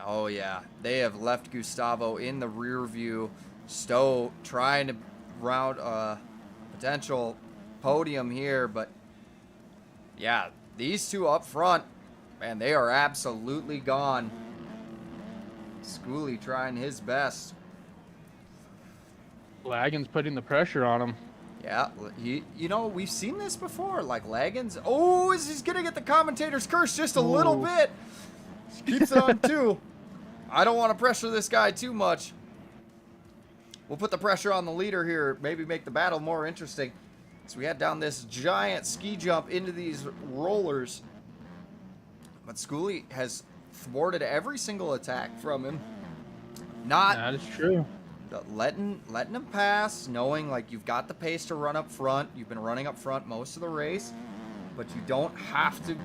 Oh yeah, they have left Gustavo in the rear view. Stowe trying to round a potential podium here, but yeah, these two up front, man, they are absolutely gone. Schoolie trying his best. Lagan's putting the pressure on him. Yeah, you know, we've seen this before. Like Lagan's, oh, he's gonna get the commentator's curse just a little bit. Keeps it on 2. I don't want to pressure this guy too much. We'll put the pressure on the leader here. Maybe make the battle more interesting. So we head down this giant ski jump into these rollers. But Schoolie has thwarted every single attack from him. That is true. Letting him pass, knowing like you've got the pace to run up front. You've been running up front most of the race, but you don't have to.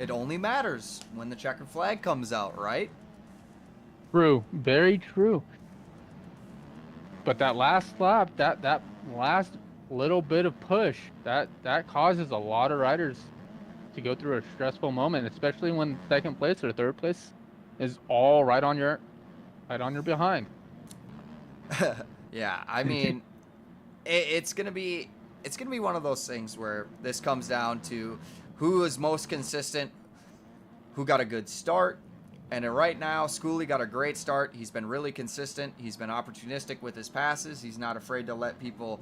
It only matters when the checkered flag comes out, right? True. Very true. But that last lap, that last little bit of push, that causes a lot of riders to go through a stressful moment, especially when second place or third place is all right on your behind. Yeah, I mean, it's gonna be one of those things where this comes down to who is most consistent, who got a good start. And right now, Schooley got a great start. He's been really consistent. He's been opportunistic with his passes. He's not afraid to let people,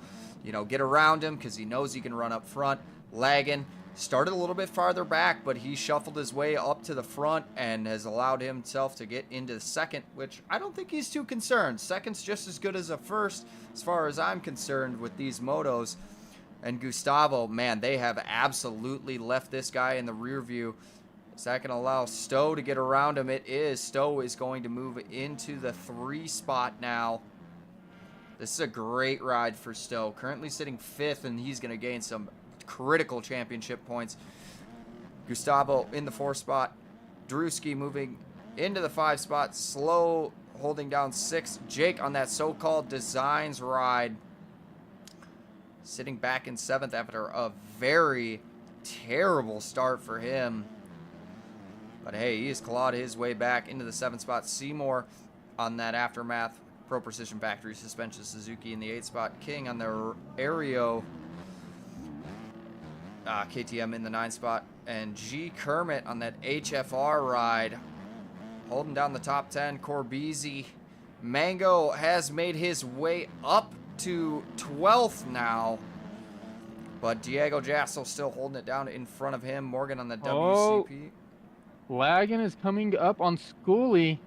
get around him because he knows he can run up front. Lagging started a little bit farther back, but he shuffled his way up to the front and has allowed himself to get into second, which I don't think he's too concerned. Second's just as good as a first as far as I'm concerned with these motos. And Gustavo, man, they have absolutely left this guy in the rear view. Is that going to allow Stowe to get around him? It is. Stowe is going to move into the 3 spot now. This is a great ride for Stowe. Currently sitting 5th, and he's going to gain some critical championship points. Gustavo in the 4 spot. Drewski moving into the 5 spot. Slow holding down 6. Jake on that so-called designs ride. Sitting back in 7th after a very terrible start for him. But hey, he has clawed his way back into the 7th spot. Seymour on that Aftermath Pro Precision Factory Suspension Suzuki in the 8th spot. King on the Aereo KTM in the 9th spot. And G. Kermit on that HFR ride. Holding down the top 10. Corbisi. Mango has made his way up to 12th now. But Diego Jasso still holding it down in front of him. Morgan on the WCP. Laggin is coming up on Schooley.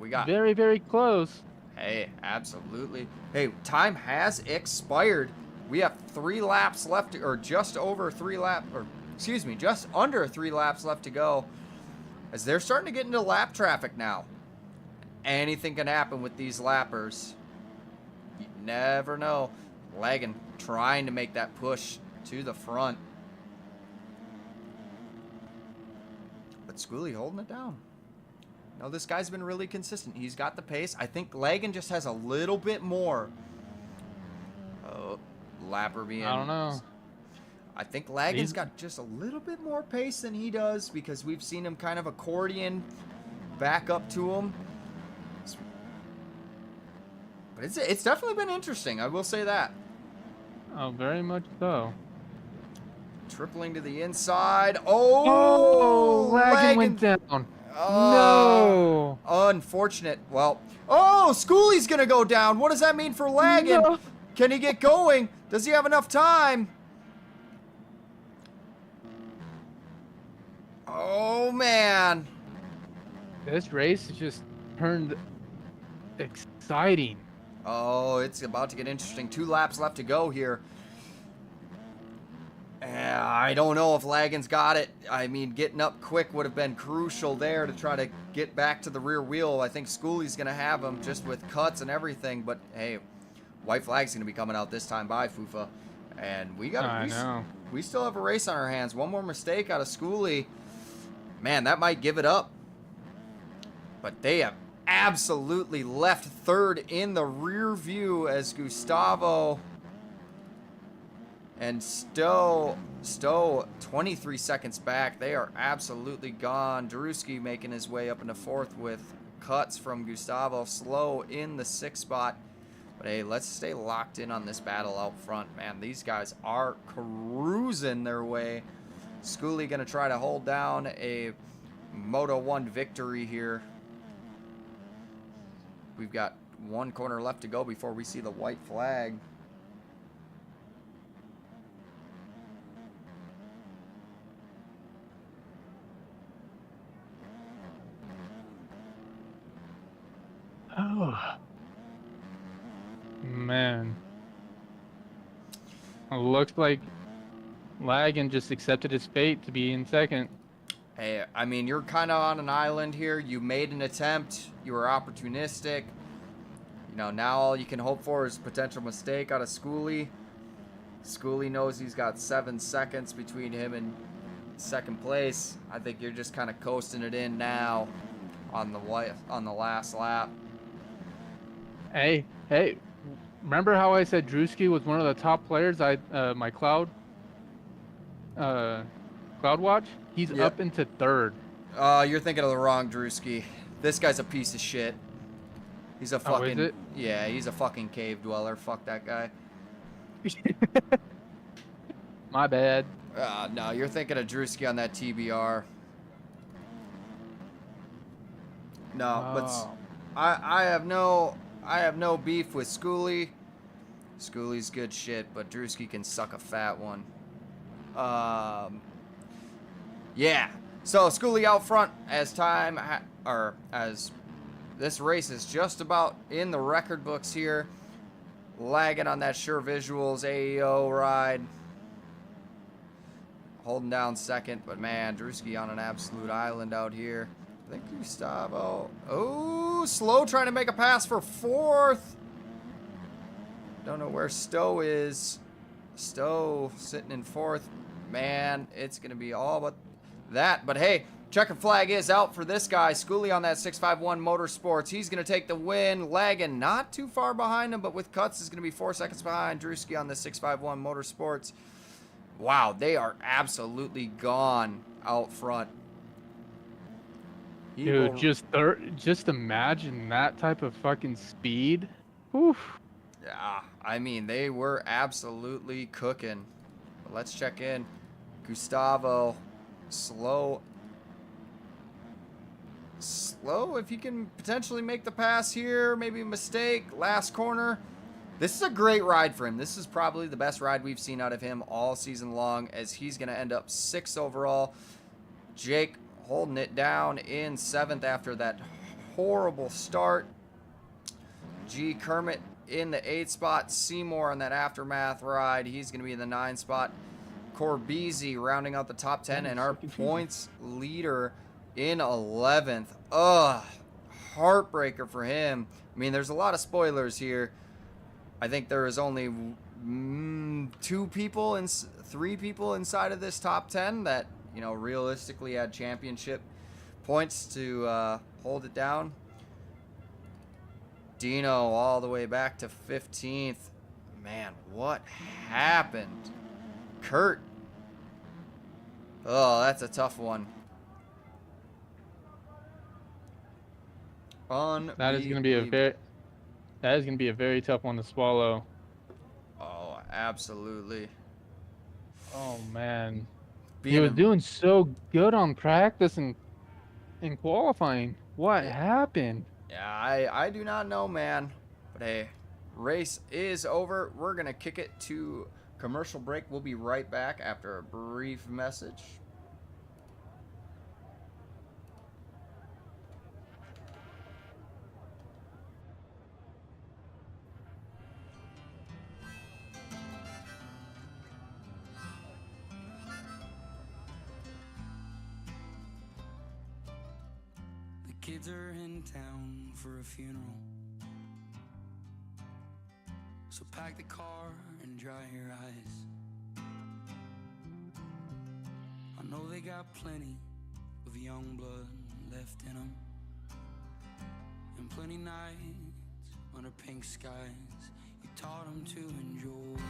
We got very, very close. Hey, absolutely. Hey, time has expired. We have 3 laps left, or just over 3 laps, or excuse me, just under 3 laps left to go. As they're starting to get into lap traffic now. Anything can happen with these lappers. You never know. Laggin trying to make that push to the front. But Schooley holding it down. No, this guy's been really consistent. He's got the pace. I think Lagan just has a little bit more. Oh, Lapper being... I don't know. I think Lagan's got just a little bit more pace than he does because we've seen him kind of accordion back up to him. But it's definitely been interesting. I will say that. Oh, very much so. Tripling to the inside. Oh, Lagan went down. No. Unfortunate. Well, Schooley's going to go down. What does that mean for Lagan? No. Can he get going? Does he have enough time? Oh, man. This race has just turned exciting. Oh, it's about to get interesting. 2 laps left to go here. I don't know if Lagan's got it. I mean, getting up quick would have been crucial there to try to get back to the rear wheel. I think Schooley's going to have him just with cuts and everything. But, hey, white flag's going to be coming out this time by Fufa. And we still have a race on our hands. One more mistake out of Schooley. Man, that might give it up. But they have absolutely left 3rd in the rear view as Gustavo and Stowe 23 seconds back. They are absolutely gone. Drewski making his way up into 4th with cuts from Gustavo. Slow in the 6th spot. But hey, let's stay locked in on this battle out front, man. These guys are cruising their way. Schooley gonna try to hold down a Moto 1 victory here. We've got 1 corner left to go before we see the white flag. Oh. Man. It looks like Lagan just accepted his fate to be in 2nd. Hey, I mean, you're kind of on an island here. You made an attempt. You were opportunistic. You know, now all you can hope for is potential mistake out of Schooley. Schooley knows he's got 7 seconds between him and 2nd place. I think you're just kind of coasting it in now on the last lap. Hey, remember how I said Drewski was one of the top players? My Cloud Watch. He's Yep. up into third. You're thinking of the wrong Drewski. This guy's a piece of shit. He's a Oh, fucking is it? yeah. He's a fucking cave dweller. Fuck that guy. My bad. No, you're thinking of Drewski on that TBR. No, but Oh. I have no beef with Schoolie. Schoolie's good shit, but Drewski can suck a fat one. Yeah. So Schoolie out front as as this race is just about in the record books here. Lagging on that Sure Visuals AEO ride. Holding down second, but man, Drewski on an absolute island out here. I think Gustavo. Oh, Slow trying to make a pass for fourth. Don't know where Stowe is. Stowe sitting in fourth. Man, it's going to be all but that. But hey, checkered flag is out for this guy. Schoolie on that 651 Motorsports. He's going to take the win. Lagging not too far behind him, but with cuts is going to be 4 seconds behind Drewski on the 651 Motorsports. Wow, they are absolutely gone out front. Dude, just imagine that type of fucking speed. Oof. Yeah, I mean, they were absolutely cooking. But let's check in. Gustavo, slow, if you can potentially make the pass here, maybe a mistake, last corner. This is a great ride for him. This is probably the best ride we've seen out of him all season long, as he's going to end up 6th overall. Jake holding it down in 7th after that horrible start. G. Kermit in the 8th spot. Seymour on that aftermath ride. He's going to be in the 9th spot. Corbisi rounding out the top 10, and our points leader in 11th. Ugh, heartbreaker for him. I mean, there's a lot of spoilers here. I think there is only 3 people inside of this top 10 that, you know, realistically had championship points to hold it down. Dino all the way back to 15th. Man, what happened? Kurt. Oh, that's a tough one. That is going to be a very tough one to swallow. Oh, absolutely. Oh man. He was doing so good on practice and in qualifying. What happened? Yeah, I do not know, man. But hey, race is over. We're going to kick it to commercial break. We'll be right back after a brief message. The kids are in town for a funeral, so pack the car and dry your eyes. I know they got plenty of young blood left in them, and plenty nights under pink skies you taught them to enjoy.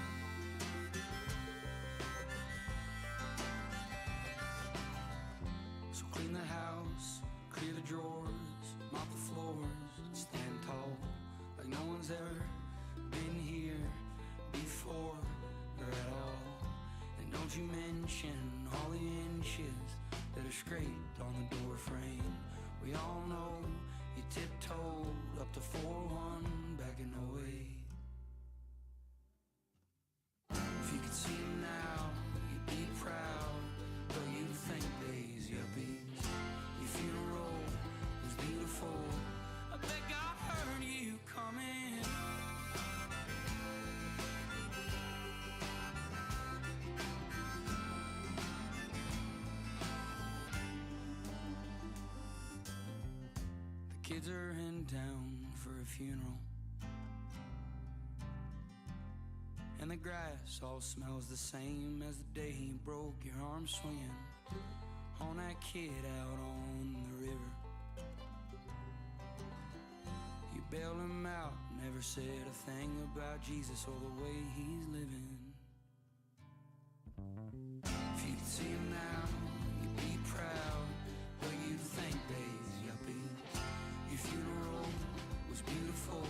So clean the house, clear the drawers, mop the floors, stand tall like no one's ever been here before or at all. And don't you mention all the inches that are scraped on the door frame. We all know you tiptoed up to 4-1 back in 08. If you could see him now, you'd be proud, though you'd think they's yuppies. Your funeral was beautiful, I bet God heard you coming. The kids are in town for a funeral, and the grass all smells the same as the day you broke your arm swinging on that kid out on the river. You bailed him out, never never said a thing about Jesus or the way he's living. If you could see him now, you'd be proud. What you'd think, days, yuppie. Your funeral was beautiful.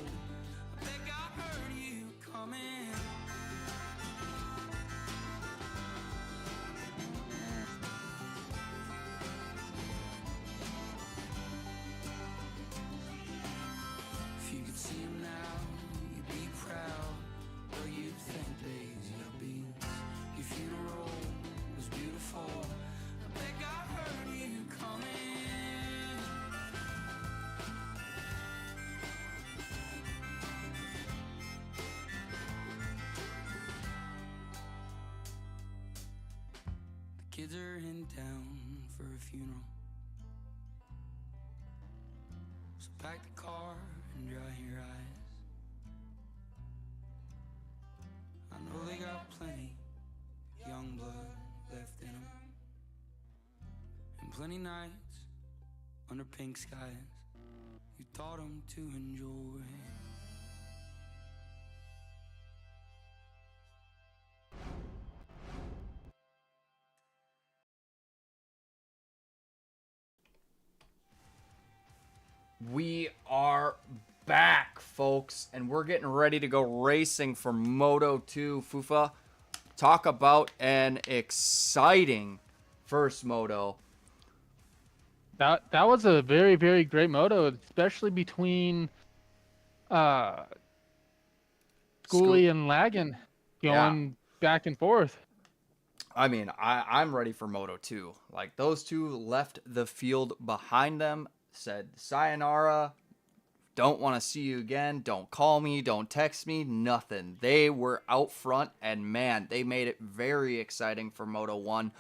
I think I heard you coming. If you could see him now, you'd be proud. What you'd think, days, yuppies. Your funeral was beautiful. I think I heard you coming. The kids are in town for a funeral. So pack the car and dry your eyes. I know they got plenty young blood left in them, and plenty nights under pink skies you taught them to enjoy. We are back, folks, and we're getting ready to go racing for Moto 2. Fufa, talk about an exciting first moto. That was a very, very great moto, especially between Schoolie and Lagan going back and forth. I mean, I'm ready for Moto 2. Like, those two left the field behind them, said sayonara, don't want to see you again, don't call me, don't text me, nothing. They were out front, and man, they made it very exciting for Moto 1.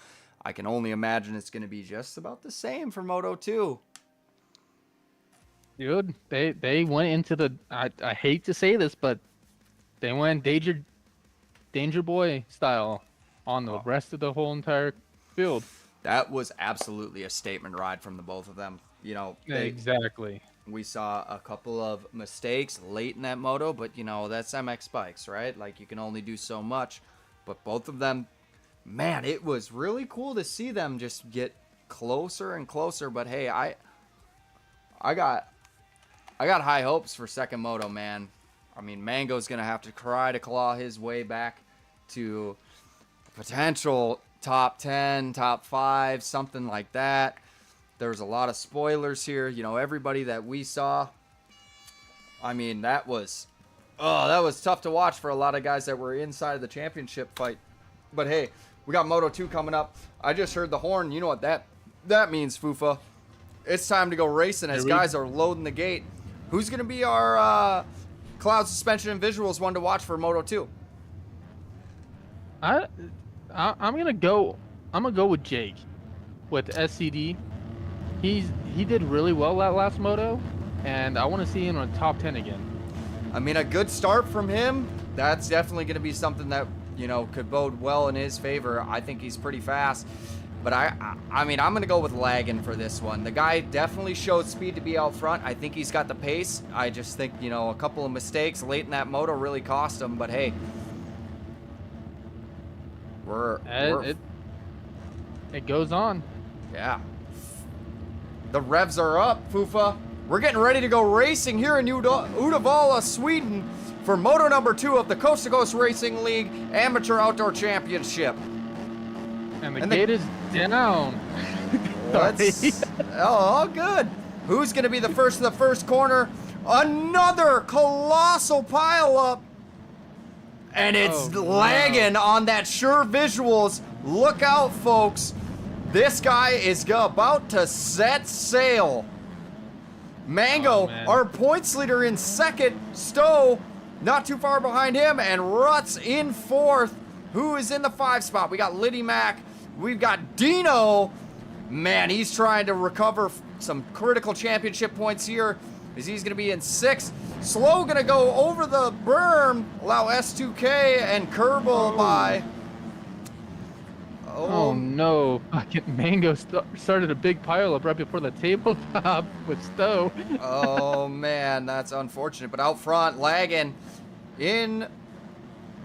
I can only imagine it's going to be just about the same for Moto 2. Dude, they went into the, I hate to say this, but they went Danger Boy style on the rest of the whole entire field. That was absolutely a statement ride from the both of them. You know, exactly. We saw a couple of mistakes late in that moto, but, you know, that's MX bikes, right? Like, you can only do so much. But both of them, man, it was really cool to see them just get closer and closer. But, hey, I got high hopes for second moto, man. I mean, Mango's going to have to try to claw his way back to potential top 10, top 5, something like that. There's a lot of spoilers here. You know, everybody that we saw, I mean, that was tough to watch for a lot of guys that were inside of the championship fight. But hey, we got Moto 2 coming up. I just heard the horn. You know what that means, Fufa. It's time to go racing as guys are loading the gate. Who's going to be our Cloud Suspension and Visuals one to watch for Moto 2? I'm gonna go with Jake with SCD. He did really well that last moto, and I want to see him on top 10 again. I mean, a good start from him. That's definitely going to be something that, you know, could bode well in his favor. I think he's pretty fast. But I mean, I'm going to go with Lagan for this one. The guy definitely showed speed to be out front. I think he's got the pace. I just think, you know, a couple of mistakes late in that moto really cost him. But hey, it goes on. Yeah. The revs are up, Fufa. We're getting ready to go racing here in Uddevalla, Sweden for moto number 2 of the Coast to Coast Racing League Amateur Outdoor Championship. And the gate is down. Oh, good. Who's going to be the first of the first corner? Another colossal pileup. And it's Lagan on that Sure Visuals. Look out, folks. This guy is about to set sail. Mango, our points leader, in second. Stowe, not too far behind him. And Ruts in fourth. Who is in the 5 spot? We got Liddy Mac. We've got Dino. Man, he's trying to recover some critical championship points here, as he's going to be in 6th. Slow going to go over the berm. Allow S2K and Kerbal by. Oh no! Fucking Mango started a big pile up right before the tabletop with Stowe. Oh man, that's unfortunate. But out front, lagging in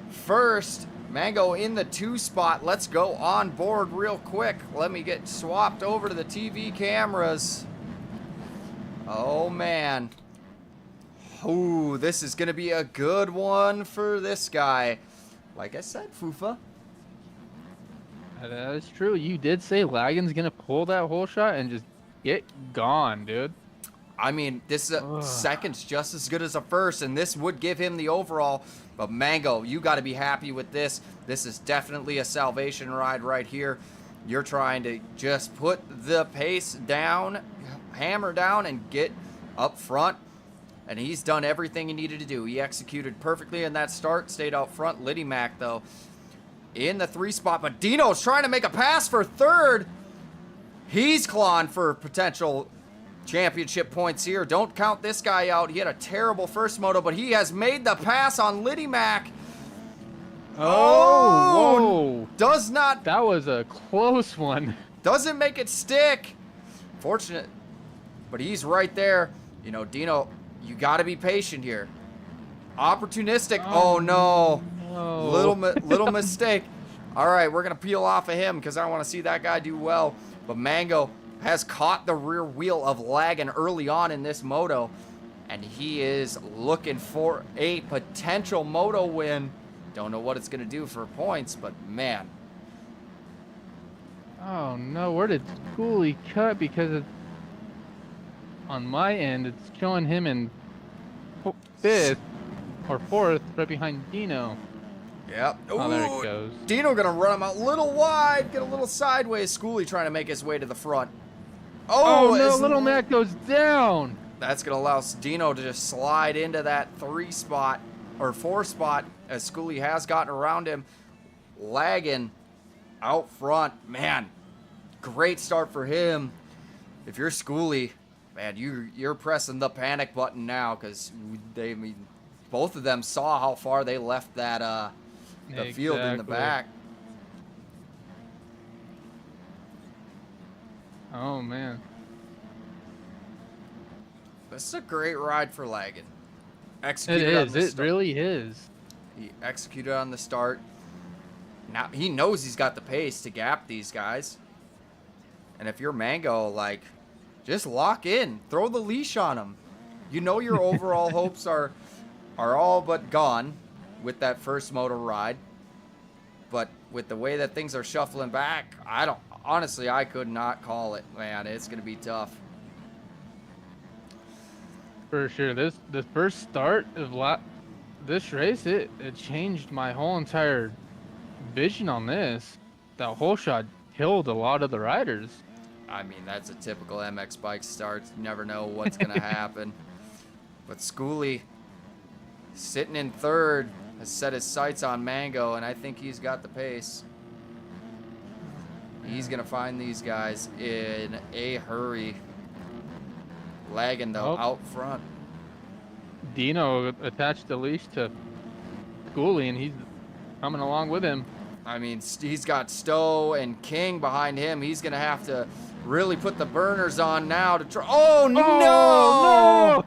first. Mango in the 2 spot. Let's go on board real quick. Let me get swapped over to the TV cameras. Oh man. Ooh, this is gonna be a good one for this guy. Like I said, Fufa. That is true. You did say Lagan's gonna pull that whole shot and just get gone, dude. I mean, this is a second's just as good as a first, and this would give him the overall. But Mango, you got to be happy with this. This is definitely a salvation ride right here. You're trying to just put the pace down, hammer down, and get up front. And he's done everything he needed to do. He executed perfectly in that start, stayed out front. Liddy Mac, though, in the 3 spot. But Dino's trying to make a pass for third. He's clawing for potential championship points here. Don't count this guy out. He had a terrible first moto, but he has made the pass on Liddy Mac. Oh, whoa. Does not. That was a close one. Doesn't make it stick. Fortunate, but he's right there. You know, Dino, you got to be patient here. Opportunistic. Oh no. Little mistake. All right, we're going to peel off of him because I want to see that guy do well. But Mango has caught the rear wheel of Lagan early on in this moto, and he is looking for a potential moto win. Don't know what it's going to do for points, but man. Oh no, where did Schoolie cut? Because on my end, it's showing him in 5th or 4th, right behind Dino. Yep. Oh, there it goes. Dino gonna run him out a little wide, get a little sideways. Schoolie trying to make his way to the front. Oh no, Little Mac goes down. That's gonna allow Dino to just slide into that 3 spot or 4 spot as Schoolie has gotten around him. Lagging out front. Man, great start for him. If you're Schoolie, man, you're pressing the panic button now because both of them saw how far they left that the field in the back. Oh man, this is a great ride for Lagan. It really is. He executed on the start. Now he knows he's got the pace to gap these guys. And if you're Mango, like, just lock in, throw the leash on him. You know your overall hopes are all but gone with that first moto ride. But with the way that things are shuffling back, honestly, I could not call it, man. It's going to be tough. For sure. The first start of this race, it changed my whole entire vision on this. That whole shot killed a lot of the riders. I mean, that's a typical MX bike start. You never know what's going to happen. But Schoolie, sitting in 3rd, has set his sights on Mango, and I think he's got the pace. He's going to find these guys in a hurry. Lagging, though, out front. Dino attached the leash to Schoolie, and he's coming along with him. I mean, he's got Stowe and King behind him. He's going to have to really put the burners on now to try. Oh, no!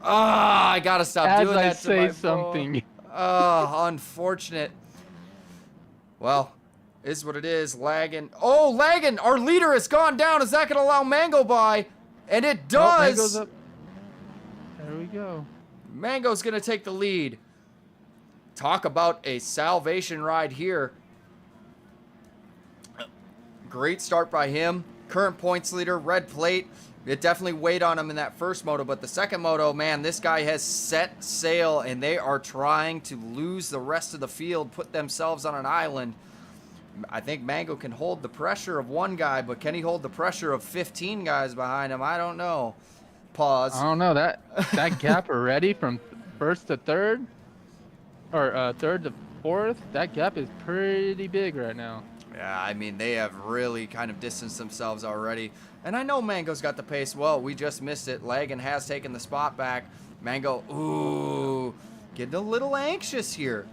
Ah, I got to stop doing that to my something. Oh, unfortunate. Well, is what it is. Lagging. Oh, Lagging! Our leader has gone down. Is that going to allow Mango by? And it does! Oh, Mango's up. There we go. Mango's going to take the lead. Talk about a salvation ride here. Great start by him. Current points leader, red plate. It definitely weighed on him in that first moto, but the second moto, man, this guy has set sail, and they are trying to lose the rest of the field, put themselves on an island. I think Mango can hold the pressure of one guy, but can he hold the pressure of 15 guys behind him? I don't know. Pause. I don't know. That gap already from 1st to 3rd, or 3rd to 4th, that gap is pretty big right now. Yeah, I mean, they have really kind of distanced themselves already. And I know Mango's got the pace. Well, we just missed it. Lagan has taken the spot back. Mango, ooh, getting a little anxious here.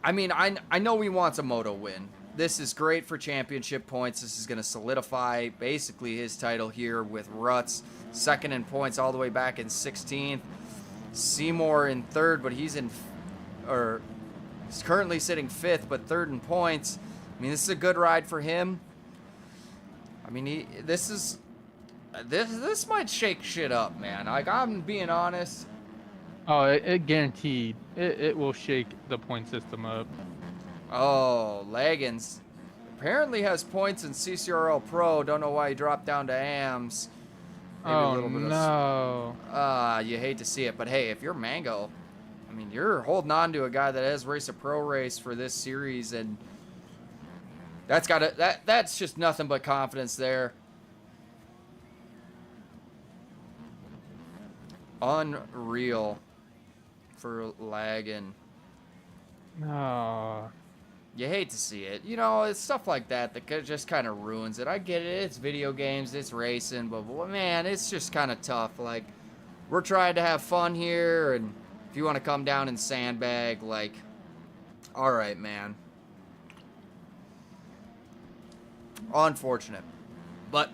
I mean, I know he wants a moto win. This is great for championship points. This is going to solidify basically his title here with Ruts second in points all the way back in 16th. Seymour in third, but he's currently sitting fifth, but third in points. I mean, this is a good ride for him. I mean, this might shake shit up, man. Like, I'm being honest. Oh, it guaranteed. It will shake the point system up. Oh, Leggins apparently has points in CCRL Pro. Don't know why he dropped down to AMS. Maybe Oh, a little bit no. you hate to see it, but hey, if you're Mango, I mean, you're holding on to a guy that has raced a pro race for this series, and that's just nothing but confidence there. Unreal for lagging. No. You hate to see it. You know, it's stuff like that just kind of ruins it. I get it. It's video games. It's racing. But, man, it's just kind of tough. Like, we're trying to have fun here. And if you want to come down and sandbag, like, all right, man. Unfortunate. But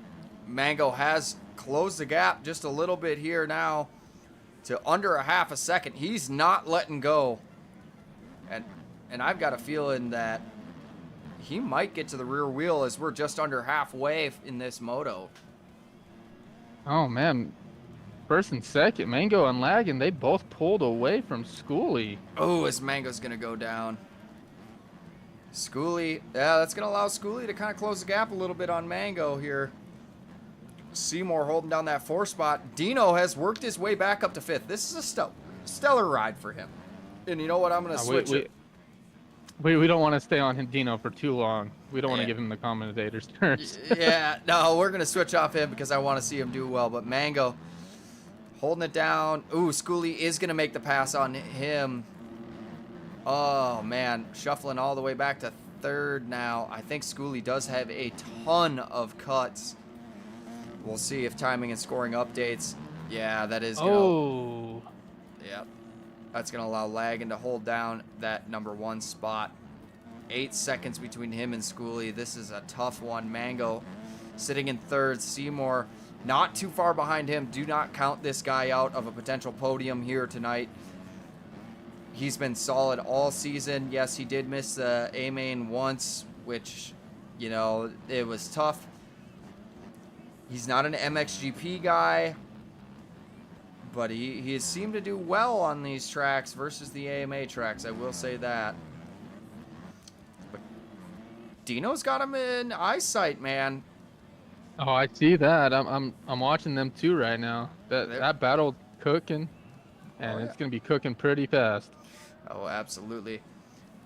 Mango has closed the gap just a little bit here now to under a half a second. He's not letting go. And I've got a feeling that he might get to the rear wheel as we're just under halfway in this moto. Oh, man. First and second, Mango and Laggin, they both pulled away from Schoolie. Oh, as Mango's going to go down. Schoolie, yeah, that's going to allow Schoolie to kind of close the gap a little bit on Mango here. Seymour holding down that 4th spot. Dino has worked his way back up to 5th. This is a stellar ride for him. And you know what? I'm going to switch it. We don't want to stay on Dino for too long. We don't want to give him the commentator's turns. Yeah, no, we're going to switch off him because I want to see him do well. But Mango holding it down. Ooh, Schoolie is going to make the pass on him. Oh, man. Shuffling all the way back to 3rd now. I think Schoolie does have a ton of cuts. We'll see if timing and scoring updates. Yeah, that is going to... Oh. Yep. That's going to allow Laggin to hold down that number 1 spot. 8 seconds between him and Schoolie. This is a tough one. Mango sitting in 3rd. Seymour not too far behind him. Do not count this guy out of a potential podium here tonight. He's been solid all season. Yes, he did miss the A-main once, which, you know, it was tough. He's not an MXGP guy, but he has seemed to do well on these tracks versus the AMA tracks. I will say that. But Dino's got him in eyesight, man. Oh, I see that. I'm watching them too right now. That battle cooking, and it's gonna be cooking pretty fast. Oh, absolutely.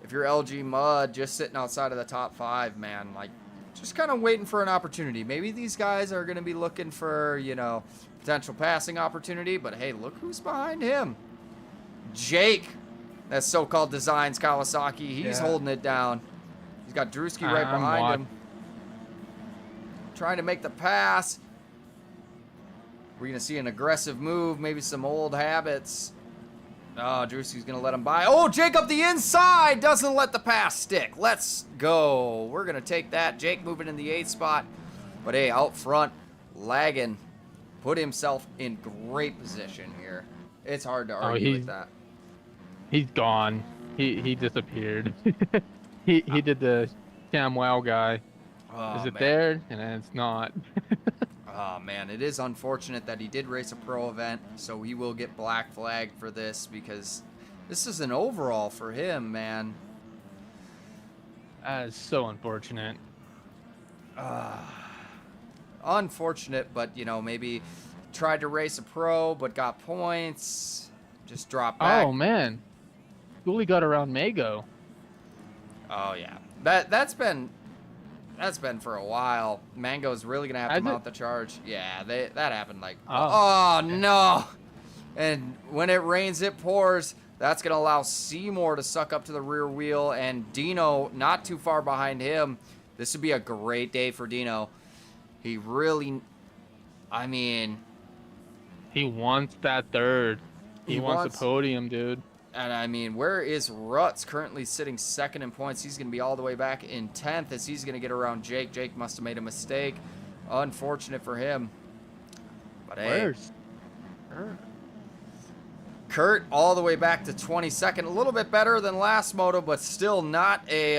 If you're LG Mud, just sitting outside of the top 5, man, like, just kind of waiting for an opportunity. Maybe these guys are going to be looking for, you know, potential passing opportunity, but hey, look who's behind him. Jake, that so-called Designs Kawasaki, he's holding it down. He's got Drewski right behind him. Trying to make the pass. We're going to see an aggressive move, maybe some old habits. Oh, Drewski's going to let him by. Oh, Jake up the inside. Doesn't let the pass stick. Let's go. We're going to take that. Jake moving in the 8th spot. But hey, out front, Laggin put himself in great position here. It's hard to argue with that. He's gone. He disappeared. he did the Cam Wow guy. Oh, Is it man. there? And it's not. Oh, man, it is unfortunate that he did race a pro event, so he will get black flagged for this because this is an overall for him, man. That is so unfortunate. Unfortunate, but, you know, maybe tried to race a pro but got points, just dropped back. Oh, man. Schoolie got around Mago. Oh, yeah. That's been for a while. Mango's really going to have to mount the charge. Yeah, that happened like... Oh, no. And when it rains, it pours. That's going to allow Seymour to suck up to the rear wheel. And Dino, not too far behind him. This would be a great day for Dino. He really... I mean... He wants that 3rd. He wants the podium, dude. And I mean, where is Rutz currently sitting second in points? He's going to be all the way back in 10th as he's going to get around Jake. Jake must have made a mistake. Unfortunate for him. But hey. Where's Kurt all the way back to 22nd. A little bit better than last moto, but still not a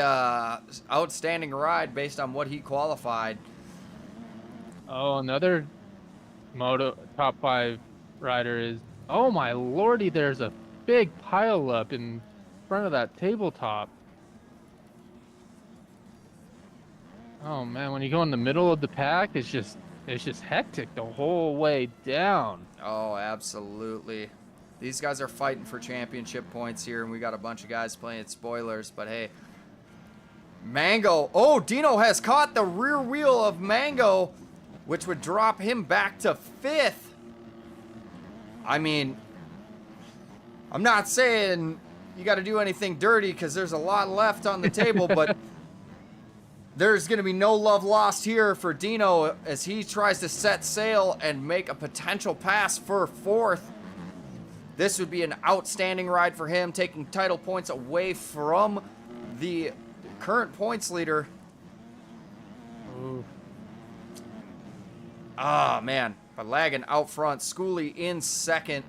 outstanding ride based on what he qualified. Oh, another moto top 5 rider is, oh my lordy, there's a big pile up in front of that tabletop. Oh man, when you go in the middle of the pack, it's just hectic the whole way down. Oh, absolutely. These guys are fighting for championship points here, and we got a bunch of guys playing spoilers, but hey. Mango. Oh, Dino has caught the rear wheel of Mango, which would drop him back to 5th. I mean, I'm not saying you got to do anything dirty because there's a lot left on the table, but there's going to be no love lost here for Dino as he tries to set sail and make a potential pass for 4th. This would be an outstanding ride for him, taking title points away from the current points leader. Ooh. Ah, man. But lagging out front. Schooley in second.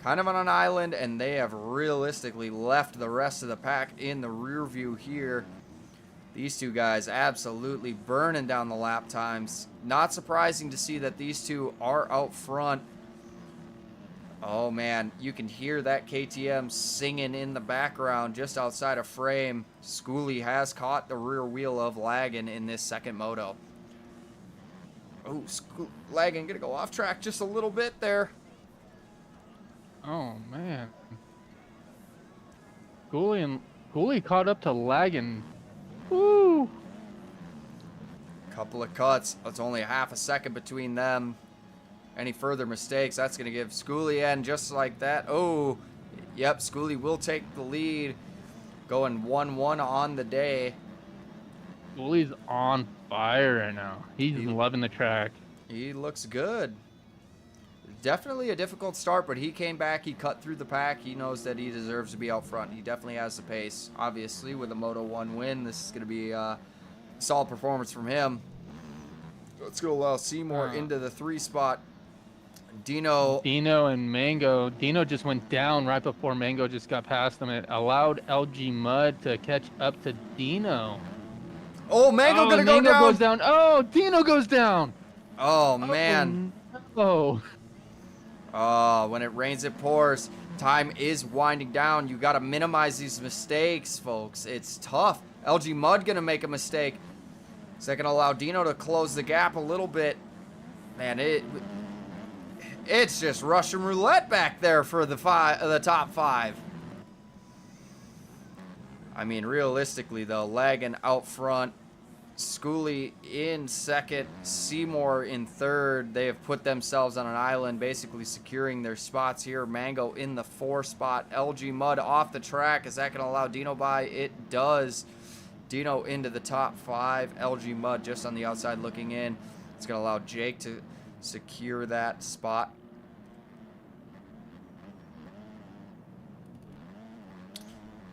Kind of on an island, and they have realistically left the rest of the pack in the rear view here. These two guys absolutely burning down the lap times. Not surprising to see that these two are out front. Oh, man. You can hear that KTM singing in the background just outside of frame. Schooley has caught the rear wheel of Lagan in this second moto. Oh, Lagan gonna go off track just a little bit there. Oh man. Cooley caught up to Lagan. Woo! Couple of cuts. It's only a half a second between them. Any further mistakes, that's going to give Schooley end just like that. Oh, yep, Schooley will take the lead. Going 1-1 on the day. Schooley's on fire right now. He's loving the track. He looks good. Definitely a difficult start, but he came back. He cut through the pack. He knows that he deserves to be out front. He definitely has the pace. Obviously, with a Moto 1 win, this is going to be a solid performance from him. Let's go allow Seymour into the 3 spot. Dino and Mango. Dino just went down right before Mango just got past him. It allowed LG Mud to catch up to Dino. Oh, Mango gonna go Mango down. goes down. Oh, Dino goes down. Oh, man. Oh. Oh, when it rains, it pours. Time is winding down. You got to minimize these mistakes, folks. It's tough. LG Mud gonna make a mistake. Is that gonna allow Dino to close the gap a little bit? Man, it's just Russian roulette back there for the top 5. I mean, realistically, though, Lagan out front, Schooley in second, Seymour in third. They have put themselves on an island, basically securing their spots here. Mango in the 4 spot. LG Mud off the track. Is that going to allow Dino by? It does. Dino into the top 5. LG Mud just on the outside looking in. It's going to allow Jake to secure that spot.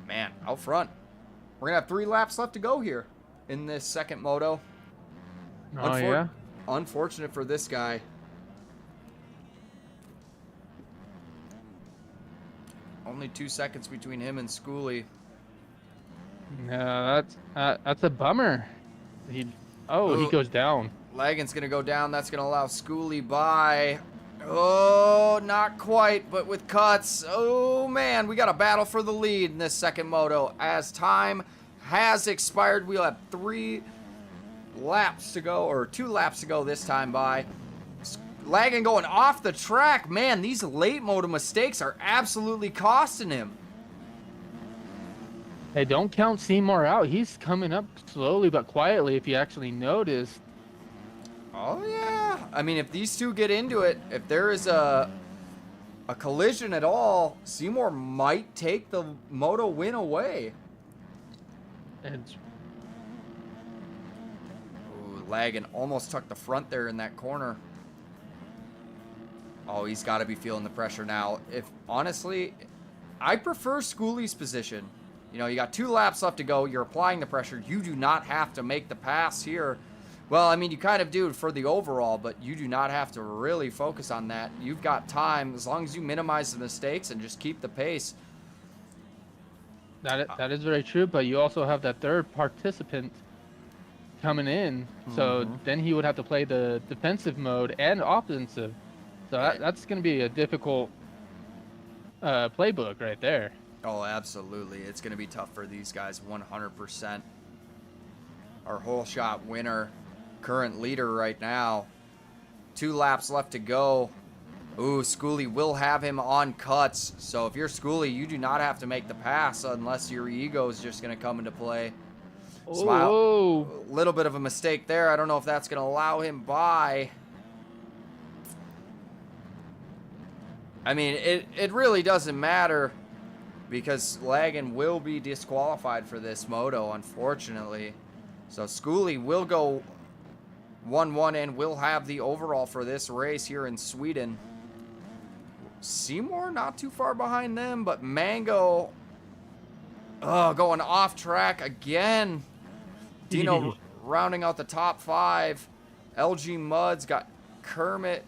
Man, out front. We're going to have 3 laps left to go here in this second moto. Oh, yeah? Unfortunate for this guy. Only 2 seconds between him and Schooley. No, that's a bummer. He goes down. Lagan's going to go down. That's going to allow Schooley by. Oh, not quite, but with cuts. Oh, man, we got a battle for the lead in this second moto. As time has expired, we'll have 3 laps to go, or 2 laps to go this time by. Lagan going off the track. Man, these late moto mistakes are absolutely costing him. Hey, don't count Seymour out. He's coming up slowly but quietly, if you actually noticed. Oh, yeah. I mean, if these two get into it, if there is a collision at all, Seymour might take the moto win away. Ooh, Lagan almost tucked the front there in that corner. Oh, he's got to be feeling the pressure now. Honestly, I prefer Schooley's position. You know, you got 2 laps left to go. You're applying the pressure. You do not have to make the pass here. Well, I mean, you kind of do for the overall, but you do not have to really focus on that. You've got time as long as you minimize the mistakes and just keep the pace. That is very true, but you also have that third participant coming in, so then he would have to play the defensive mode and offensive. So that's going to be a difficult playbook right there. Oh, absolutely. It's going to be tough for these guys, 100%. Our whole shot winner, current leader right now. 2 laps left to go. Ooh, Schooley will have him on cuts. So if you're Schooley, you do not have to make the pass unless your ego is just going to come into play. Smile. A little bit of a mistake there. I don't know if that's going to allow him by. I mean, it really doesn't matter because Lagan will be disqualified for this moto, unfortunately. So Schooley will go 1-1 and will have the overall for this race here in Sweden. Seymour not too far behind them, but Mango going off track again. Dino rounding out the top 5. LG Mud's got Kermit.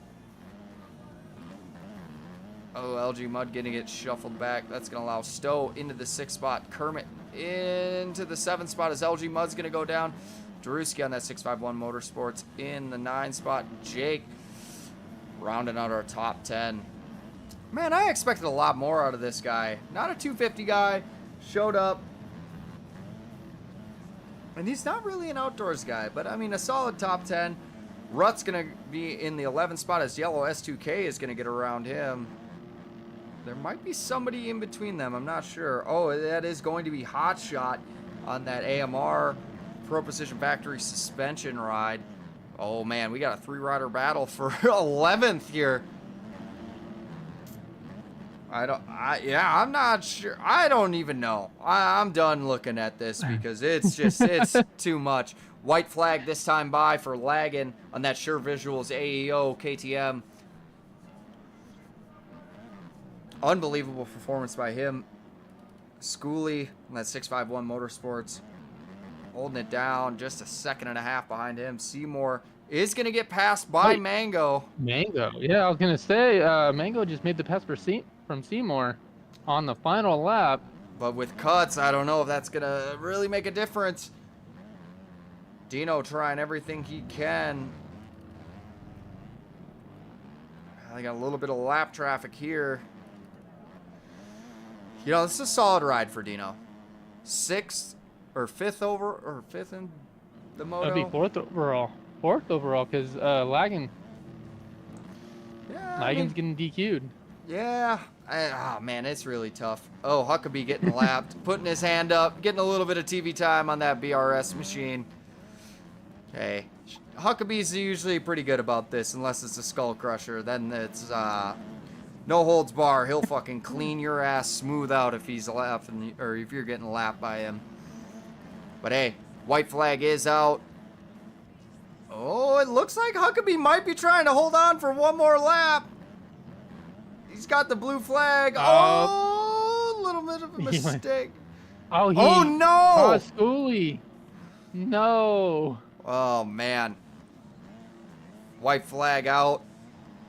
Oh, LG Mud getting it shuffled back. That's going to allow Stowe into the 6th spot. Kermit into the 7th spot as LG Mud's going to go down. Daruski on that 651 Motorsports in the 9th spot. Jake rounding out our top 10. Man, I expected a lot more out of this guy. Not a 250 guy. Showed up. And he's not really an outdoors guy, but I mean, a solid top 10. Rut's going to be in the 11th spot as Yellow S2K is going to get around him. There might be somebody in between them. I'm not sure. Oh, that is going to be Hot Shot on that AMR Pro Precision Factory suspension ride. Oh, man, we got a 3-rider battle for 11th here. I'm not sure. I don't even know. I'm done looking at this because it's just, it's too much. White flag this time by for Lagan on that Sure Visuals AEO KTM. Unbelievable performance by him. Schooley on that 651 Motorsports holding it down, just a 1.5 seconds behind him. Seymour is going to get passed by Mango. Mango, yeah, I was going to say, Mango just made the pass from Seymour on the final lap. But with cuts, I don't know if that's going to really make a difference. Dino trying everything he can. I got a little bit of lap traffic here. You know, this is a solid ride for Dino. 6th or 5th in the moto. That'd be 4th overall. 4th overall because Lagan's getting DQ'd. Yeah. Oh, man, it's really tough. Oh, Huckabee getting lapped, putting his hand up, getting a little bit of TV time on that BRS machine. Okay. Huckabee's usually pretty good about this, unless it's a Skull Crusher. Then it's no holds bar. He'll fucking clean your ass smooth out if he's lapping, or if you're getting lapped by him. But hey, white flag is out. Oh, it looks like Huckabee might be trying to hold on for one more lap. He's got the blue flag. Oh, a little bit of a mistake. Oh no! Schooley. No. Oh, man. White flag out.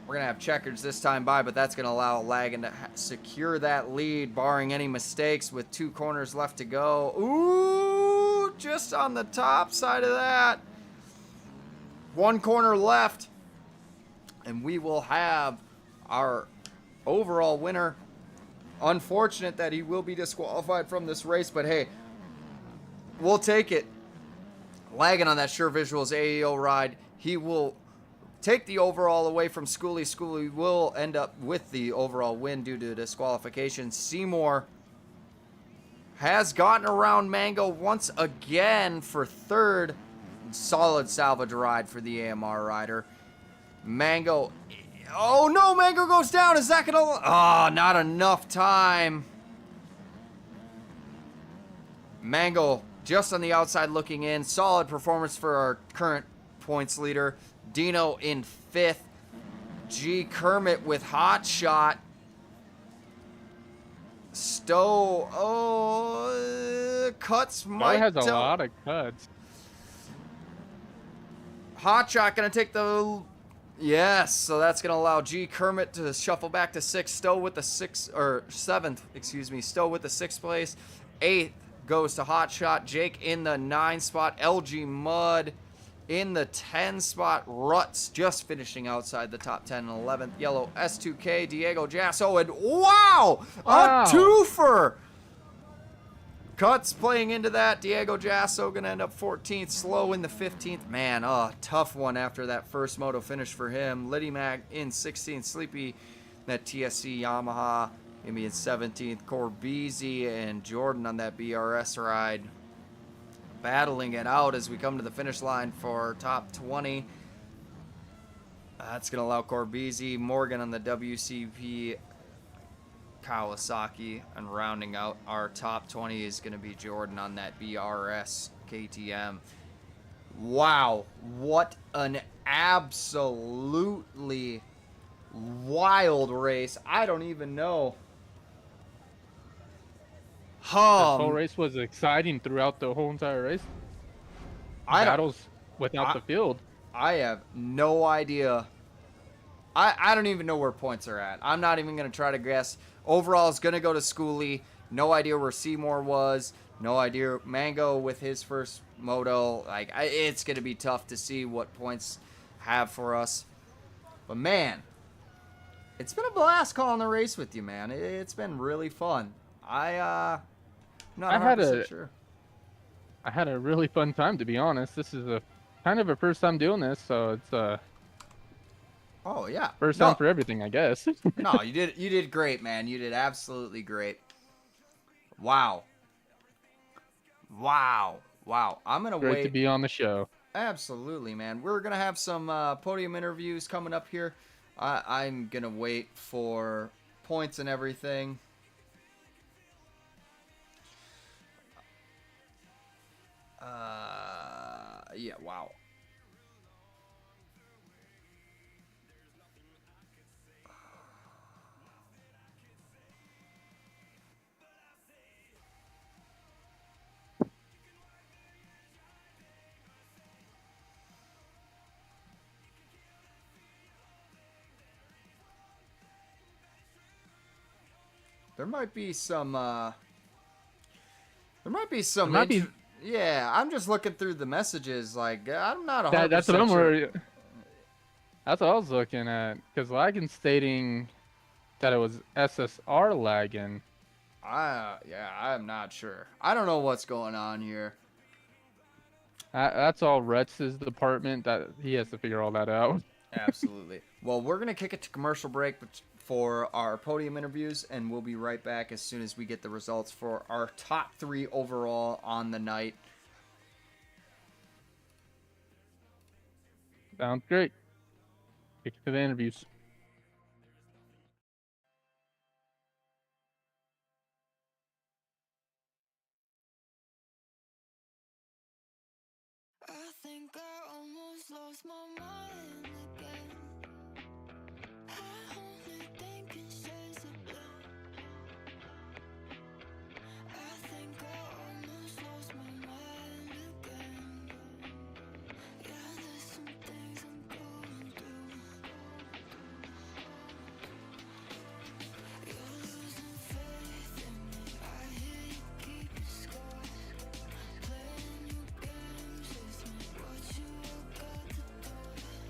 We're going to have checkers this time by, but that's going to allow Lagan to secure that lead, barring any mistakes with 2 corners left to go. Ooh, just on the top side of that. 1 corner left, and we will have our overall winner. Unfortunate that he will be disqualified from this race, but hey, we'll take it. Lagan on that Sure Visuals AEO ride. He will take the overall away from Schooley. Schooley will end up with the overall win due to disqualification. Seymour has gotten around Mango once again for 3rd. Solid salvage ride for the AMR rider. Mango. Oh no, Mango goes down. Is that gonna? Oh, not enough time. Mango just on the outside looking in. Solid performance for our current points leader. Dino in 5th. Kermit with Hot Shot. Stowe, cuts Stowe might. has a lot of cuts. Hot Shot gonna take the. Yes, so that's gonna allow G Kermit to shuffle back to 6th. Stowe with the 7th, excuse me. Stowe with the 6th place. 8th goes to Hot Shot. Jake in the 9 spot. LG Mud in the 10 spot. Ruts just finishing outside the top 10 and 11th. Yellow S2K. Diego Jasso, and wow, a twofer. Cuts playing into that. Diego Jasso gonna end up 14th. Slow in the 15th. Man, tough one after that first moto finish for him. Liddy Mac in 16th. Sleepy, that TSC Yamaha, gonna be in 17th. Corbisi and Jordan on that BRS ride, battling it out as we come to the finish line for top 20. That's gonna allow Corbisi, Morgan on the WCP, Kawasaki, and rounding out our top 20 is going to be Jordan on that BRS KTM. Wow, what an absolutely wild race. I don't even know. This whole race was exciting throughout the whole entire race. Battles without the field. I have no idea. I don't even know where points are at. I'm not even going to try to guess. Overall, it's going to go to Schoolie. No idea where Seymour was. No idea. Mango with his first moto. Like, it's going to be tough to see what points have for us. But, man, it's been a blast calling the race with you, man. It's been really fun. Not 100% sure. I had a really fun time, to be honest. This is a kind of a first time doing this, so it's oh yeah, first time for everything, I guess. No, you did great, man. You did absolutely great. Wow. I'm gonna wait. Great to be on the show. Absolutely, man. We're gonna have some podium interviews coming up here. I'm gonna wait for points and everything. Yeah. Wow. There might be some, yeah, I'm just looking through the messages, like, I'm not 100% That's what I'm sure. worried. That's what I was looking at, because lagging stating that it was SSR lagging. Yeah, I'm not sure. I don't know what's going on here. That's all Retz's department, that he has to figure all that out. Absolutely. Well, we're going to kick it to commercial break for our podium interviews, and we'll be right back as soon as we get the results for our top 3 overall on the night. Sounds great. Kick it to the interviews. I think I almost lost my mind again. I only think in shades of blue. I think I almost lost my mind again. Yeah, there's some things I'm going through. You're losing faith in me. I hear you keeping score. Playing your games with me. What you got to do?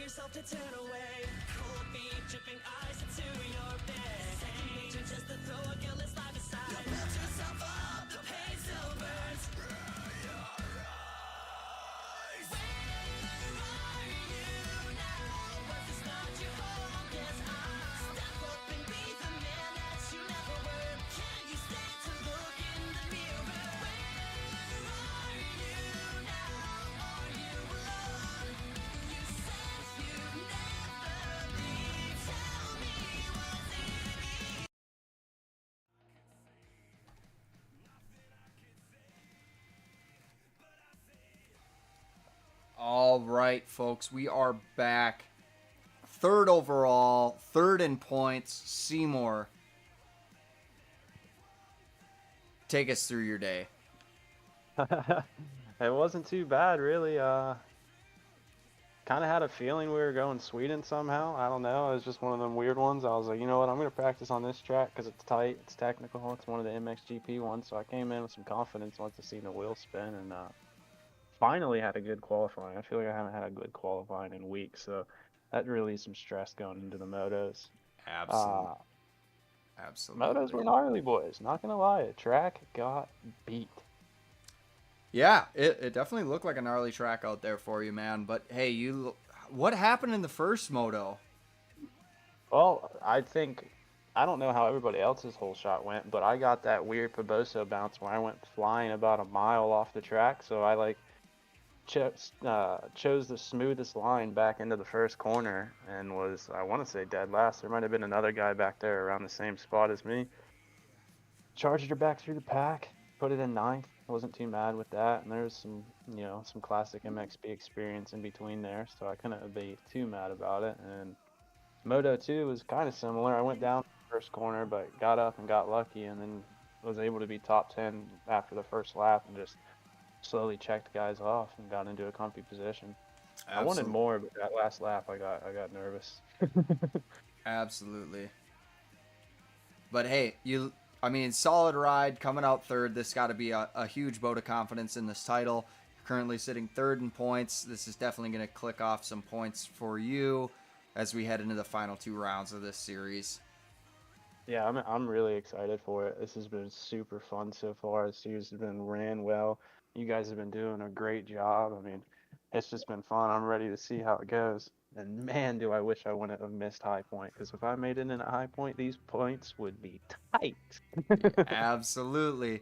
yourself to turn away. Cold feet, dripping ice into your bed. Second nature just to throw a careless life aside. You built yourself up, the pain still burns. Your eyes. Where are you now? Was this not your focus? Step up and be the man that you never were. Can you stand to look in the mirror? Where are you now? Are you alone? You said you'd never leave. Tell me, was it easy? All right, folks, we are back. Third overall, third in points. Seymour, take us through your day. It wasn't too bad, really. kind of had a feeling we were going Sweden somehow. I don't know. It was just one of them weird ones. I was like, you know what? I'm going to practice on this track because it's tight. It's technical. It's one of the MXGP ones. So I came in with some confidence once I seen the wheel spin and finally had a good qualifying. I feel like I haven't had a good qualifying in weeks. So that relieved some stress going into the motos. Absolutely. Motos were gnarly, boys. Not going to lie. The track got beat. Yeah, it definitely looked like a gnarly track out there for you, man. But hey, what happened in the first moto? Well, I don't know how everybody else's whole shot went, but I got that weird Paboso bounce where I went flying about a mile off the track. So I like chose the smoothest line back into the first corner and was, I want to say, dead last. There might have been another guy back there around the same spot as me. Charged her back through the pack, put it in ninth. Wasn't too mad with that, and there's some, some classic MXP experience in between there, so I couldn't be too mad about it. And Moto 2 was kind of similar. I went down the first corner, but got up and got lucky, and then was able to be top 10 after the first lap and just slowly checked guys off and got into a comfy position. Absolutely. I wanted more, but that last lap I got nervous. Absolutely. But hey, solid ride, coming out third. This got to be a huge vote of confidence in this title. You're currently sitting third in points. This is definitely going to click off some points for you as we head into the final 2 rounds of this series. Yeah, I'm really excited for it. This has been super fun so far. The series has been ran well. You guys have been doing a great job. I mean, it's just been fun. I'm ready to see how it goes. And man, do I wish I wouldn't have missed High Point, because if I made it in a High Point, these points would be tight. Absolutely.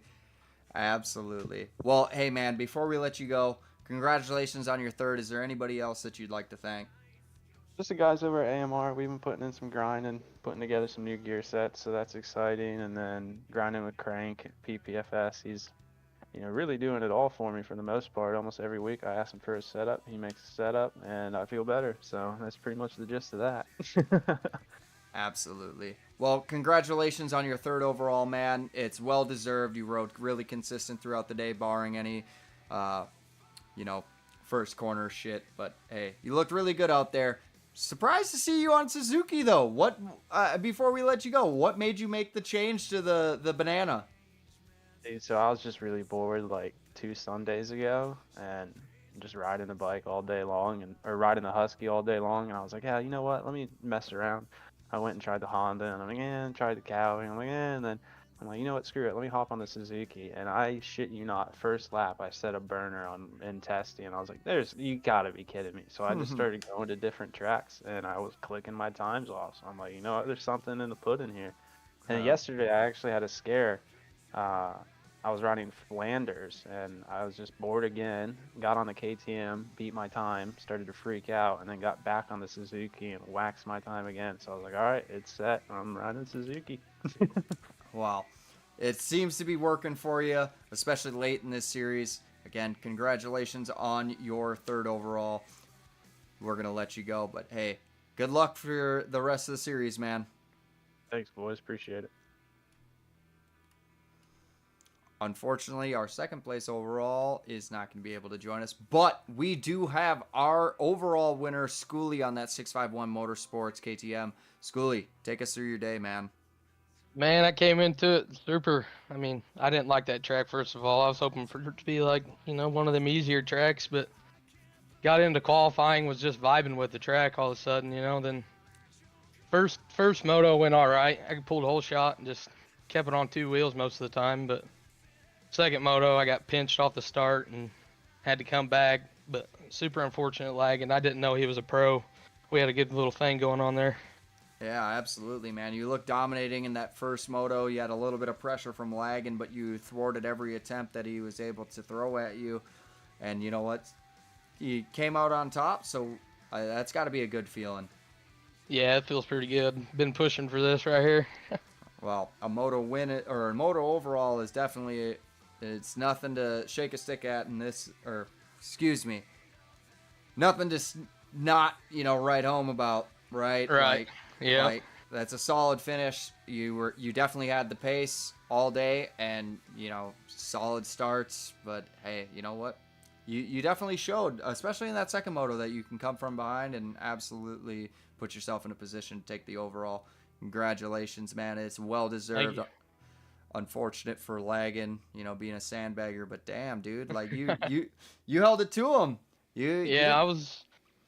Absolutely. Well, hey, man, before we let you go, congratulations on your third. Is there anybody else that you'd like to thank? Just the guys over at AMR. We've been putting in some grinding, putting together some new gear sets, so that's exciting. And then grinding with Crank at PPFS. He's really doing it all for me for the most part. Almost every week I ask him for a setup. He makes a setup, and I feel better. So that's pretty much the gist of that. Absolutely. Well, congratulations on your third overall, man. It's well-deserved. You rode really consistent throughout the day, barring any, first corner shit. But, hey, you looked really good out there. Surprised to see you on Suzuki, though. What? Before we let you go, what made you make the change to the banana? So I was just really bored like 2 Sundays ago and just riding the bike all day long or riding the Husky all day long. And I was like, yeah, you know what? Let me mess around. I went and tried the Honda and I'm like, tried the Cowie. I'm like, and then I'm like, you know what? Screw it. Let me hop on the Suzuki. And I shit you not, first lap, I set a burner in testing and I was like, you gotta be kidding me. So I just started going to different tracks and I was clicking my times off. So I'm like, you know what? There's something in the pudding here. And yesterday I actually had a scare. I was riding Flanders and I was just bored again, got on the KTM, beat my time, started to freak out, and then got back on the Suzuki and waxed my time again. So I was like, all right, it's set. I'm riding Suzuki. Wow. It seems to be working for you, especially late in this series. Again, congratulations on your third overall. We're going to let you go, but hey, good luck for the rest of the series, man. Thanks, boys. Appreciate it. Unfortunately, our second place overall is not going to be able to join us, but we do have our overall winner, Schoolie, on that 651 Motorsports KTM. Schoolie, take us through your day, man. Man, I came into it super. I mean, I didn't like that track, first of all. I was hoping for it to be like, one of them easier tracks, but got into qualifying, was just vibing with the track all of a sudden, Then first moto went all right. I could pull the whole shot and just kept it on 2 wheels most of the time, but second moto, I got pinched off the start and had to come back, but super unfortunate lag, and I didn't know he was a pro. We had a good little thing going on there. Yeah, absolutely, man. You looked dominating in that first moto. You had a little bit of pressure from lagging, but you thwarted every attempt that he was able to throw at you. And you know what? He came out on top, so that's got to be a good feeling. Yeah, it feels pretty good. Been pushing for this right here. Well, a moto win or a moto overall is definitely... It's nothing to shake a stick at in this, or excuse me, nothing to not, write home about, right? Right. Yeah. Like, that's a solid finish. You definitely had the pace all day and, solid starts, but hey, you know what? you definitely showed, especially in that second moto, that you can come from behind and absolutely put yourself in a position to take the overall. Congratulations, man. It's well deserved. Unfortunate for lagging, being a sandbagger, but damn, dude, like you held it to him. Yeah, I was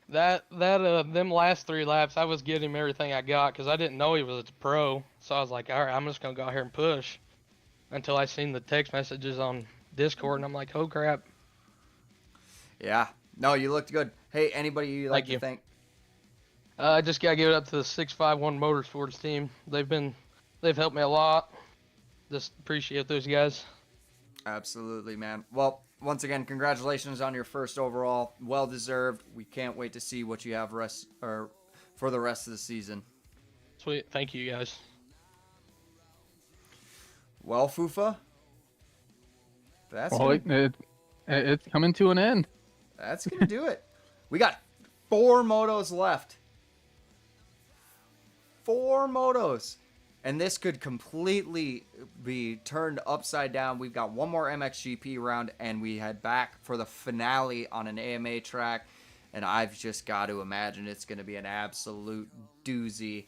them last 3 laps. I was getting him everything I got because I didn't know he was a pro. So I was like, all right, I'm just gonna go out here and push until I seen the text messages on Discord, and I'm like, oh crap. Yeah, no, you looked good. Hey, anybody you'd like to thank? I just gotta give it up to the 651 Motorsports team. They've helped me a lot. Just appreciate those guys. Absolutely, man. Well, once again, congratulations on your first overall. Well deserved. We can't wait to see what you have for the rest of the season. Sweet. Thank you, guys. Well, Fufa, it's coming to an end. That's gonna do it. We got 4 motos left. 4 motos. And this could completely be turned upside down. We've got one more MXGP round, and we head back for the finale on an AMA track. And I've just got to imagine it's going to be an absolute doozy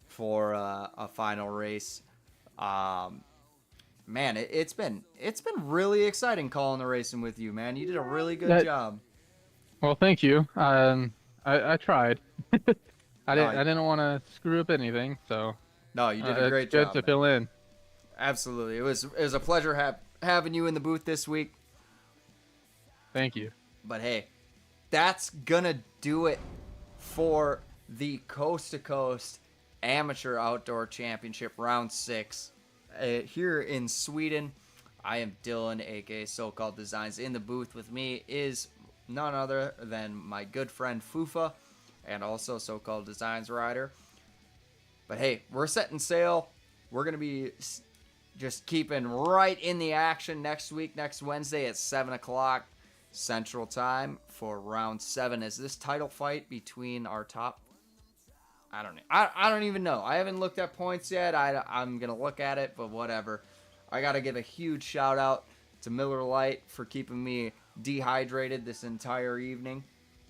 for a final race. Man, it's been really exciting calling the racing with you, man. You did a really good job. Well, thank you. I tried. I didn't want to screw up anything, so. No, you did a great job. It's good to fill in. Absolutely. It was a pleasure having you in the booth this week. Thank you. But hey, that's going to do it for the Coast to Coast Amateur Outdoor Championship Round 6 here in Sweden. I am Dylan, aka So-Called Designs. In the booth with me is none other than my good friend Fufa, and also So-Called Designs rider. But hey, we're setting sail. We're going to be just keeping right in the action next week, next Wednesday at 7 o'clock Central Time for Round 7. Is this title fight between our top? I don't even know. I haven't looked at points yet. I'm going to look at it, but whatever. I got to give a huge shout out to Miller Lite for keeping me dehydrated this entire evening.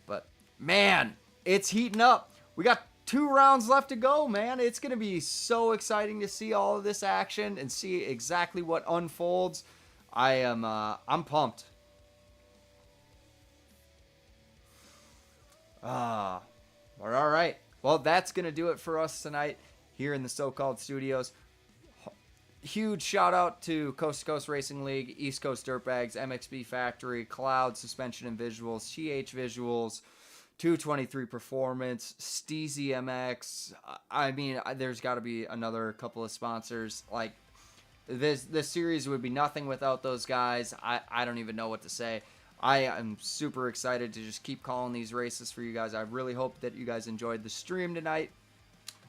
But man, it's heating up. We got 2 rounds left to go, man. It's going to be so exciting to see all of this action and see exactly what unfolds. I'm pumped. But all right. Well, that's going to do it for us tonight here in the So-Called Studios. Huge shout out to Coast to Coast Racing League, East Coast Dirtbags, MXB Factory, Cloud Suspension and Visuals, TH Visuals, 223 Performance, Steezy MX. I mean, there's got to be another couple of sponsors. Like, this series would be nothing without those guys. I don't even know what to say. I am super excited to just keep calling these races for you guys. I really hope that you guys enjoyed the stream tonight.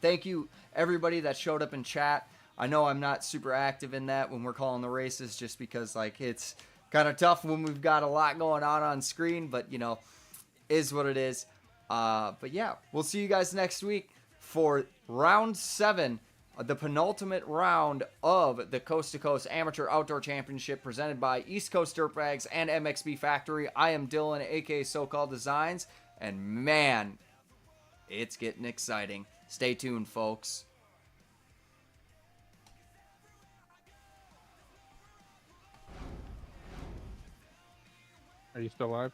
Thank you, everybody that showed up in chat. I know I'm not super active in that when we're calling the races, just because like it's kind of tough when we've got a lot going on screen, but is what it is. But yeah, we'll see you guys next week for round 7, the penultimate round of the Coast to Coast Amateur Outdoor Championship presented by East Coast Dirtbags and MXB Factory. I am Dylan, aka So-Called Designs, and man, it's getting exciting. Stay tuned, folks. Are you still live?